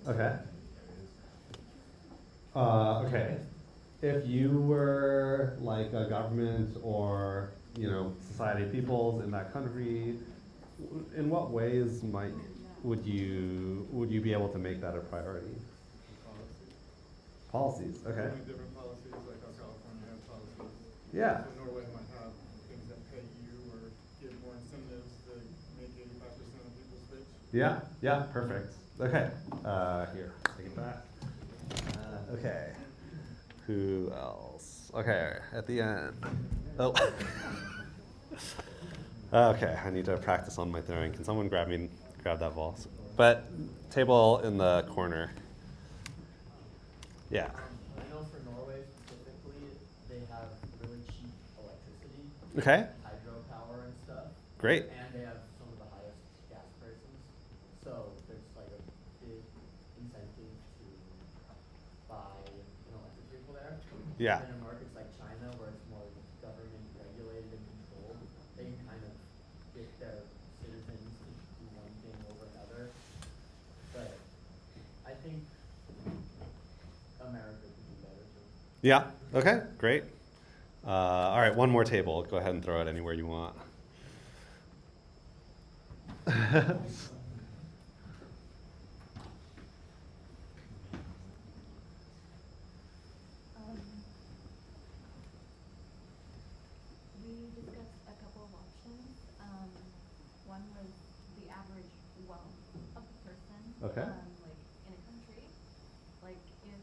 S1: Okay.
S6: Areas.
S1: Okay. If you were like a government or, society of peoples in that country, in what ways would you be able to make that a priority?
S6: Policy.
S1: Policies, okay.
S6: Doing different policies, like how California has policies.
S1: Yeah.
S6: So Norway might have things that pay you or give more incentives to make 85% of people switch.
S1: Yeah, perfect. Okay, here, take it back. Okay, who else? Okay, at the end. Oh. Okay, I need to practice on my throwing. Can someone grab that ball? But table in the corner. Yeah.
S5: I know for Norway specifically, they have really cheap electricity,
S1: Okay,
S5: hydropower and stuff,
S1: great.
S5: and they have some of the highest gas prices. So there's like a big incentive to buy an electric vehicle there.
S1: Yeah.
S5: And in markets like China, where it's more government regulated and controlled, they can kind of get their citizens to do one thing over another. But I think America could do better too.
S1: Yeah, okay, great. All right, one more table. Go ahead and throw it anywhere you want.
S7: We discussed a couple of options. One was the average wealth of the person.
S1: Okay.
S7: Like in a country, like if,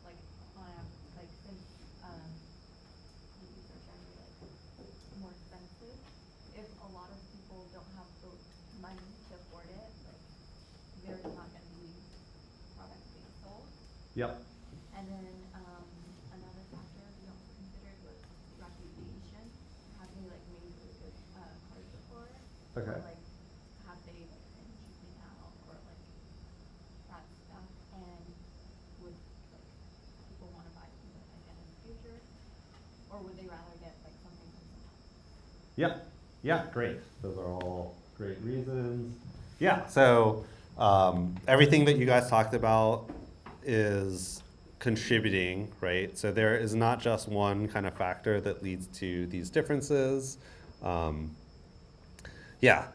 S7: like on a, like since, these are generally like more expensive, if a lot of people don't have the money to afford it, like there's not gonna be products being sold.
S1: Yep.
S7: And then, another factor we also considered was reputation. Have they like made really good, cars before?
S1: Okay.
S7: Or like, have they like been cheaping out or like that stuff? And would like people wanna buy from them again in the future? Or would they rather get like something from someone else?
S1: Yep. Yeah, great. Those are all great reasons. Yeah, so everything that you guys talked about is contributing, right? So there is not just one kind of factor that leads to these differences. Yeah,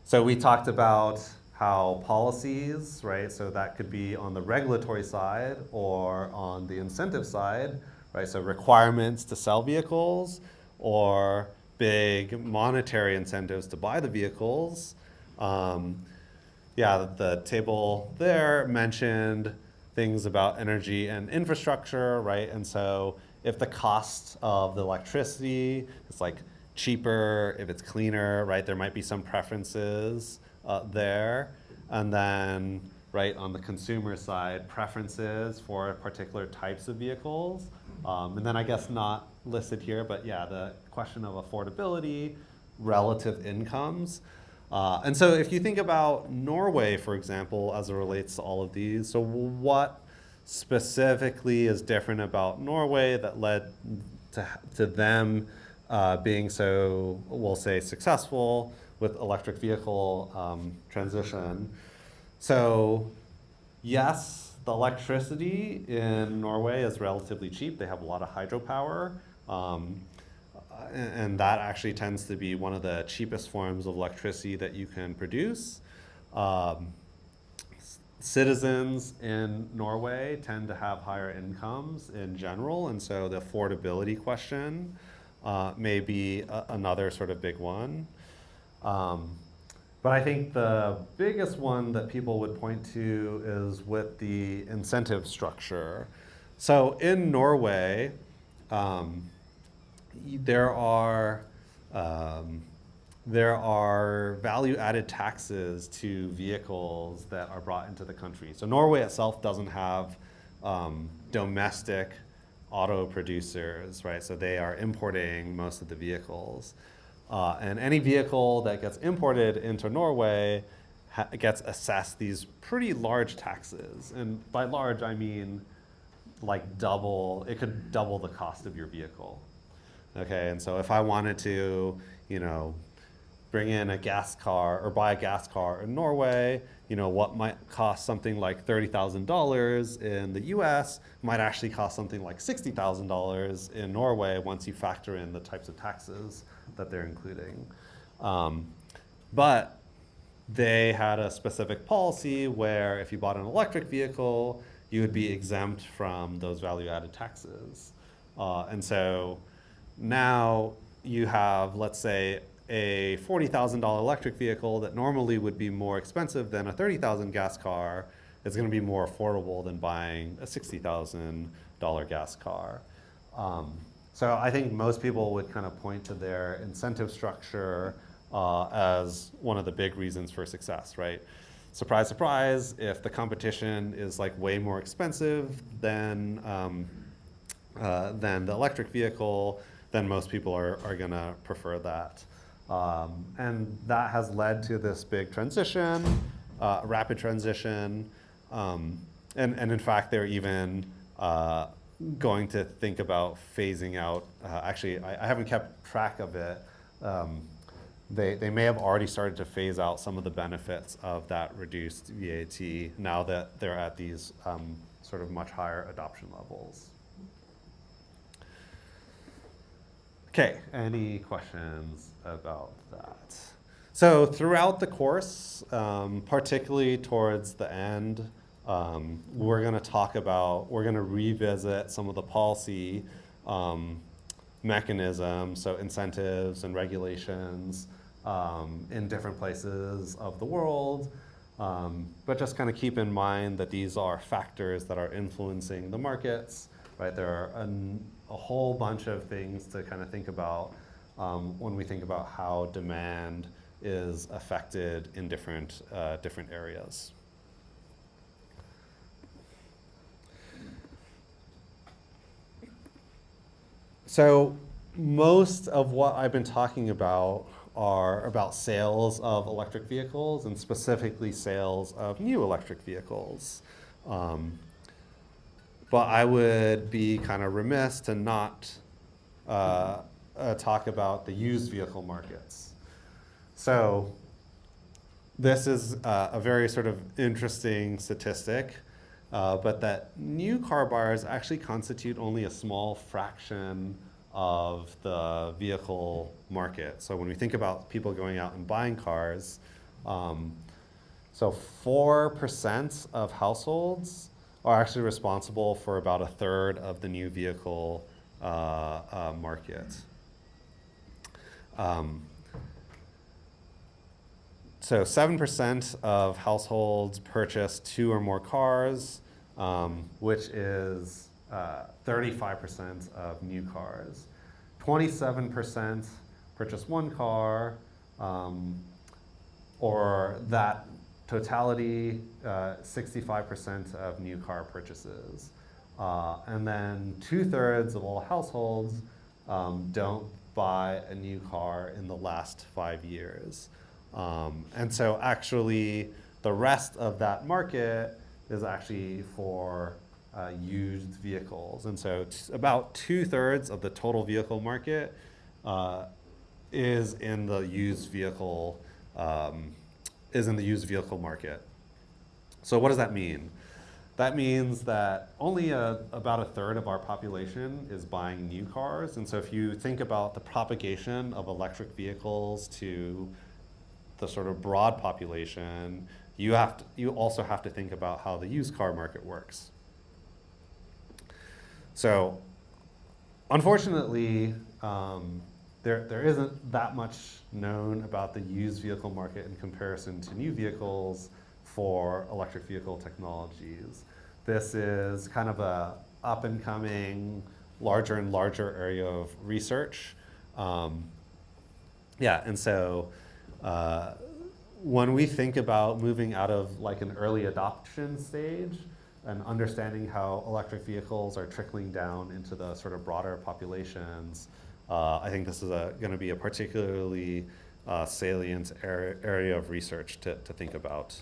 S1: so we talked about how policies, right? So that could be on the regulatory side or on the incentive side, right? So requirements to sell vehicles or big monetary incentives to buy the vehicles. Yeah, the table there mentioned things about energy and infrastructure, right? And so if the cost of the electricity is like cheaper, if it's cleaner, right, there might be some preferences there. And then, right, on the consumer side, preferences for particular types of vehicles. And then I guess not listed here, but yeah, the question of affordability, relative incomes. And so if you think about Norway, for example, as it relates to all of these, so what specifically is different about Norway that led to them being so, we'll say, successful with electric vehicle transition? So yes, the electricity in Norway is relatively cheap. They have a lot of hydropower. And that actually tends to be one of the cheapest forms of electricity that you can produce. Citizens in Norway tend to have higher incomes in general, and so the affordability question may be another sort of big one. But I think the biggest one that people would point to is with the incentive structure. So in Norway, there are value-added taxes to vehicles that are brought into the country. So Norway itself doesn't have domestic auto producers, right? So they are importing most of the vehicles. And any vehicle that gets imported into Norway gets assessed these pretty large taxes. And by large, I mean like it could double the cost of your vehicle. Okay, and so if I wanted to, bring in a gas car or buy a gas car in Norway, what might cost something like $30,000 in the US might actually cost something like $60,000 in Norway once you factor in the types of taxes that they're including. But they had a specific policy where if you bought an electric vehicle, you would be exempt from those value-added taxes. And so now you have, let's say, a $40,000 electric vehicle that normally would be more expensive than a $30,000 gas car. It's going to be more affordable than buying a $60,000 gas car. So I think most people would kind of point to their incentive structure as one of the big reasons for success, right? Surprise, surprise, if the competition is like way more expensive than the electric vehicle, then most people are gonna prefer that. And that has led to this big transition, rapid transition. And in fact, they're even going to think about phasing out, actually, I haven't kept track of it. They may have already started to phase out some of the benefits of that reduced VAT now that they're at these sort of much higher adoption levels. Okay, any questions about that? So throughout the course, particularly towards the end, we're going to revisit some of the policy mechanisms, so incentives and regulations in different places of the world. But just kind of keep in mind that these are factors that are influencing the markets, right? There are a whole bunch of things to kind of think about when we think about how demand is affected in different areas. So most of what I've been talking about are about sales of electric vehicles and specifically sales of new electric vehicles. But I would be kind of remiss to not talk about the used vehicle markets. So this is a very sort of interesting statistic, but that new car buyers actually constitute only a small fraction of the vehicle market. So when we think about people going out and buying cars, so 4% of households are actually responsible for about a third of the new vehicle market. So 7% of households purchase 2 or more cars, which is 35% of new cars. 27% purchase 1 car, or that totality, 65% of new car purchases. And then 2/3 of all households don't buy a new car in the last 5 years. And so actually the rest of that market is actually for used vehicles. And so about 2/3 of the total vehicle market is in the used vehicle market. So what does that mean? That means that only about a third of our population is buying new cars. And so if you think about the propagation of electric vehicles to the sort of broad population, you also have to think about how the used car market works. So unfortunately, there isn't that much known about the used vehicle market in comparison to new vehicles for electric vehicle technologies. This is kind of a up and coming, larger and larger area of research. And so when we think about moving out of like an early adoption stage and understanding how electric vehicles are trickling down into the sort of broader populations, I think this is going to be a particularly salient area of research to think about.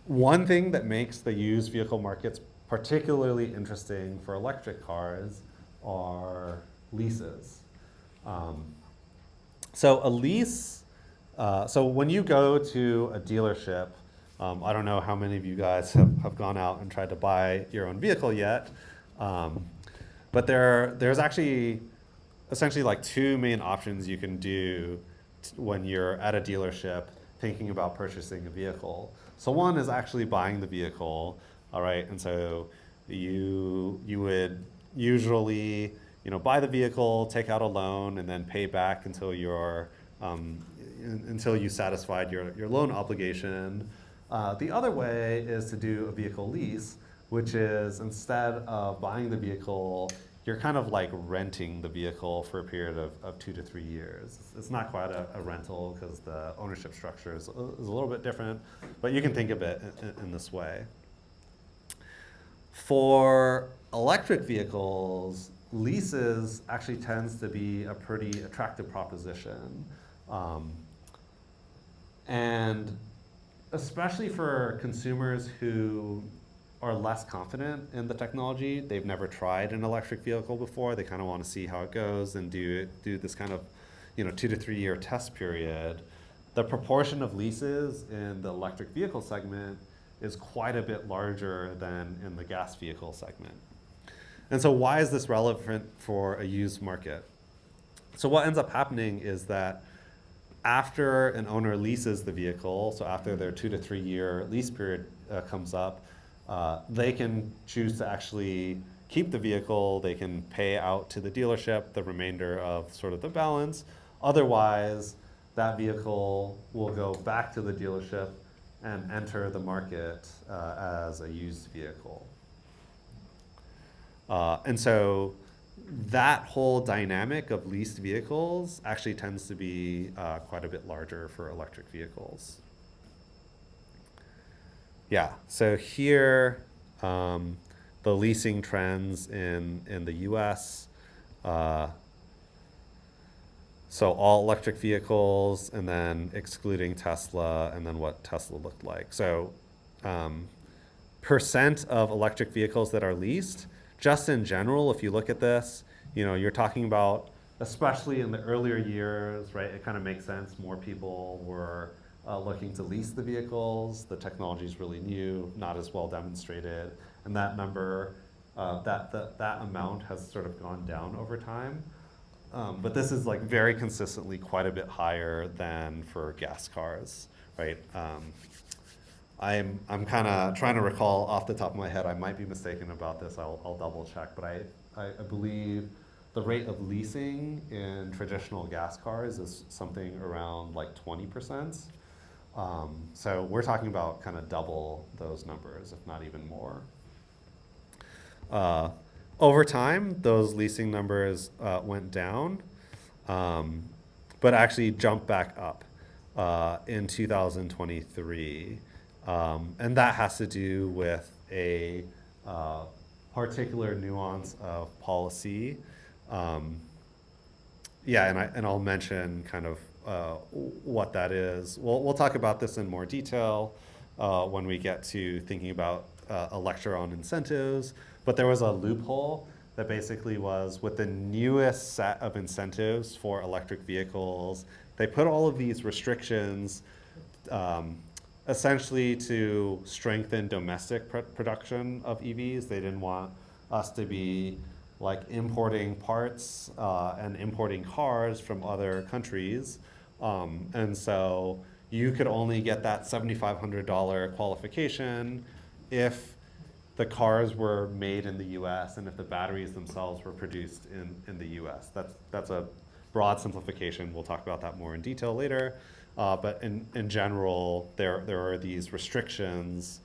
S1: One thing that makes the used vehicle markets particularly interesting for electric cars are leases. So a lease, so when you go to a dealership, I don't know how many of you guys have gone out and tried to buy your own vehicle yet, but there's actually essentially like two main options you can do when you're at a dealership thinking about purchasing a vehicle. So one is actually buying the vehicle, all right, and so you would usually buy the vehicle, take out a loan, and then pay back until until you satisfied your loan obligation. The other way is to do a vehicle lease, which is instead of buying the vehicle, you're kind of like renting the vehicle for a period of 2 to 3 years. It's not quite a rental because the ownership structure is a little bit different, but you can think of it in this way. For electric vehicles, leases actually tends to be a pretty attractive proposition. And especially for consumers who are less confident in the technology, they've never tried an electric vehicle before, they kind of want to see how it goes and do this kind of 2 to 3 year test period. The proportion of leases in the electric vehicle segment is quite a bit larger than in the gas vehicle segment. And so why is this relevant for a used market? So what ends up happening is that after an owner leases the vehicle, so after their 2 to 3 year lease period comes up, they can choose to actually keep the vehicle. They can pay out to the dealership the remainder of sort of the balance. Otherwise, that vehicle will go back to the dealership and enter the market as a used vehicle. And so that whole dynamic of leased vehicles actually tends to be quite a bit larger for electric vehicles. Yeah, so here, the leasing trends in the US. So all electric vehicles, and then excluding Tesla, and then what Tesla looked like. So percent of electric vehicles that are leased, just in general, if you look at this, you're talking about, especially in the earlier years, right? It kind of makes sense. More people were looking to lease the vehicles. The technology is really new, not as well demonstrated, and that number, that amount has sort of gone down over time. But this is like very consistently quite a bit higher than for gas cars, right? I'm kind of trying to recall off the top of my head. I might be mistaken about this. I'll double check, but I believe the rate of leasing in traditional gas cars is something around like 20%. So we're talking about kind of double those numbers, if not even more. Over time, those leasing numbers went down, but actually jumped back up in 2023. And that has to do with a particular nuance of policy. And I'll mention kind of what that is. We'll talk about this in more detail when we get to thinking about a lecture on incentives. But there was a loophole that basically was with the newest set of incentives for electric vehicles. They put all of these restrictions essentially to strengthen domestic production of EVs. They didn't want us to be like importing parts and importing cars from other countries. And so you could only get that $7,500 qualification if the cars were made in the US and if the batteries themselves were produced in the US. That's a broad simplification. We'll talk about that more in detail later. But in general, there are these restrictions,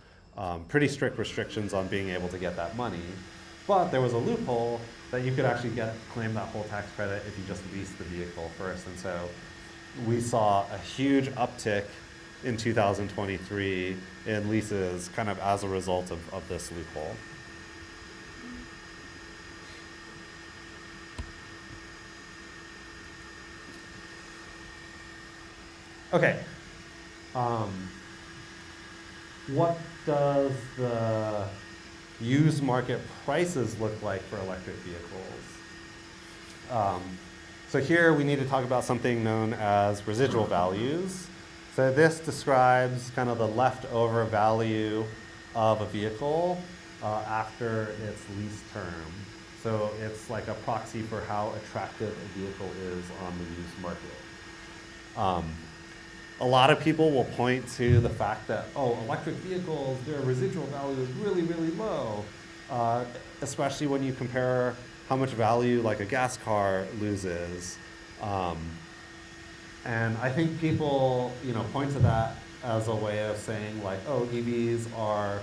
S1: pretty strict restrictions on being able to get that money. But there was a loophole that you could actually claim that whole tax credit if you just leased the vehicle first. And so we saw a huge uptick in 2023 in leases kind of as a result of this loophole. Okay. What does the used market prices look like for electric vehicles? So here we need to talk about something known as residual values. So this describes kind of the leftover value of a vehicle after its lease term. So it's like a proxy for how attractive a vehicle is on the used market. A lot of people will point to the fact that, oh, electric vehicles, their residual value is really, really low, especially when you compare how much value like a gas car loses. And I think people, point to that as a way of saying like, oh, EVs are,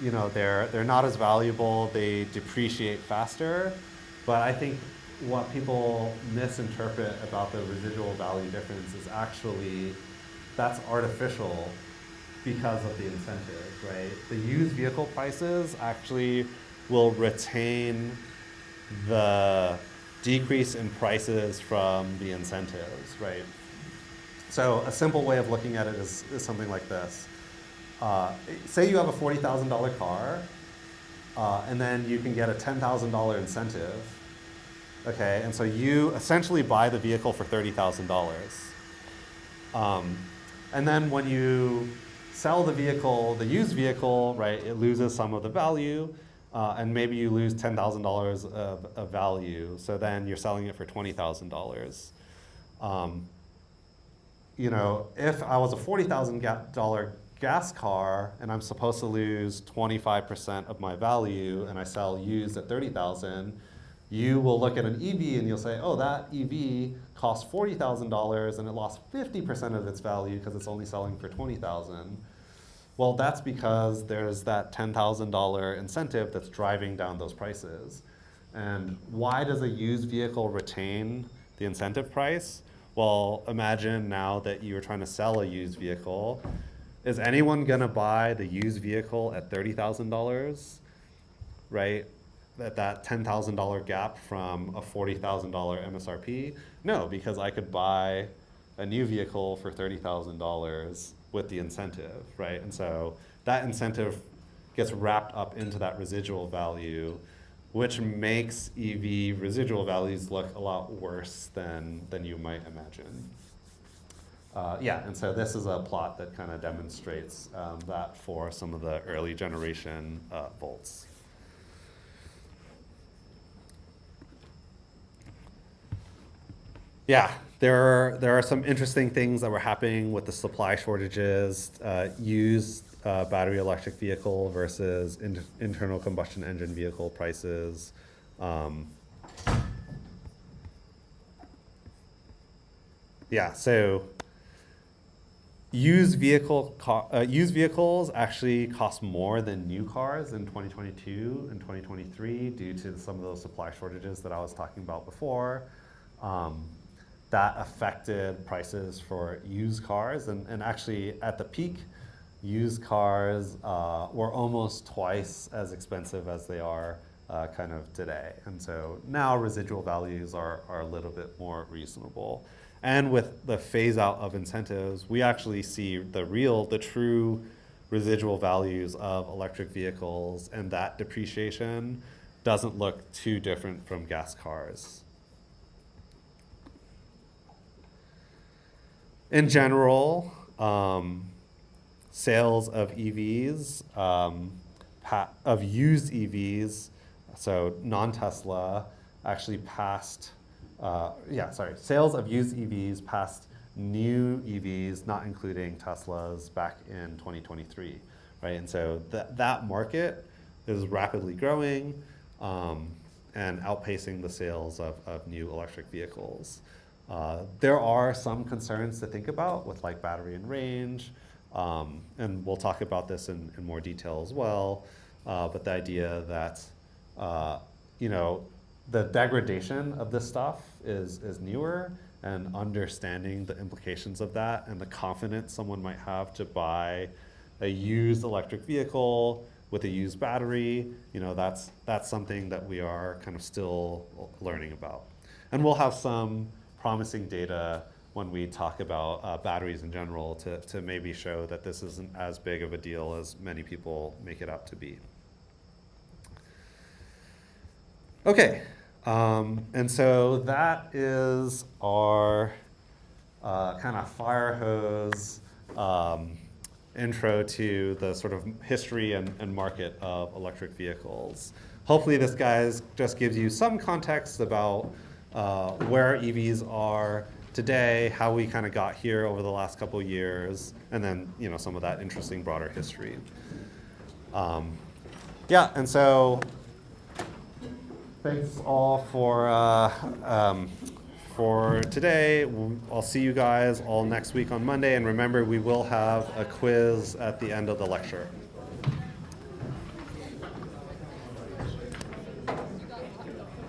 S1: they're not as valuable, they depreciate faster. But I think what people misinterpret about the residual value difference is actually that's artificial because of the incentive, right? The used vehicle prices actually will retain the decrease in prices from the incentives, right? So a simple way of looking at it is something like this. Say you have a $40,000 car, and then you can get a $10,000 incentive. Okay, and so you essentially buy the vehicle for $30,000. And then when you sell the vehicle, the used vehicle, right, it loses some of the value, and maybe you lose $10,000 of value. So then you're selling it for $20,000. If I was a $40,000 gas car and I'm supposed to lose 25% of my value, and I sell used at $30,000, you will look at an EV and you'll say, oh, that EV cost $40,000 and it lost 50% of its value because it's only selling for $20,000. Well, that's because there's that $10,000 incentive that's driving down those prices. And why does a used vehicle retain the incentive price? Well, imagine now that you're trying to sell a used vehicle. Is anyone gonna buy the used vehicle at $30,000, right? That $10,000 gap from a $40,000 MSRP? No, because I could buy a new vehicle for $30,000 with the incentive, right? And so that incentive gets wrapped up into that residual value, which makes EV residual values look a lot worse than you might imagine. And so this is a plot that kind of demonstrates that for some of the early generation Volts. Yeah, there are some interesting things that were happening with the supply shortages, used battery electric vehicle versus internal combustion engine vehicle prices. So used vehicles actually cost more than new cars in 2022 and 2023 due to some of those supply shortages that I was talking about before. That affected prices for used cars, and actually at the peak, used cars were almost twice as expensive as they are kind of today. And so now residual values are a little bit more reasonable. And with the phase out of incentives, we actually see the true residual values of electric vehicles, and that depreciation doesn't look too different from gas cars. In general, sales of EVs, of used EVs, so non-Tesla, actually passed, sales of used EVs passed new EVs, not including Teslas, back in 2023, right? And so that market is rapidly growing and outpacing the sales of new electric vehicles. There are some concerns to think about with like battery and range, and we'll talk about this in more detail as well. But the idea that the degradation of this stuff is newer, and understanding the implications of that and the confidence someone might have to buy a used electric vehicle with a used battery, that's something that we are kind of still learning about. And we'll have some promising data when we talk about batteries in general to maybe show that this isn't as big of a deal as many people make it out to be. Okay, and so that is our kind of fire hose intro to the sort of history and market of electric vehicles. Hopefully this, guys, just gives you some context about where EVs are today, how we kind of got here over the last couple years, and then some of that interesting broader history. Yeah, and so thanks all for today. I'll see you guys all next week on Monday, and remember, we will have a quiz at the end of the lecture.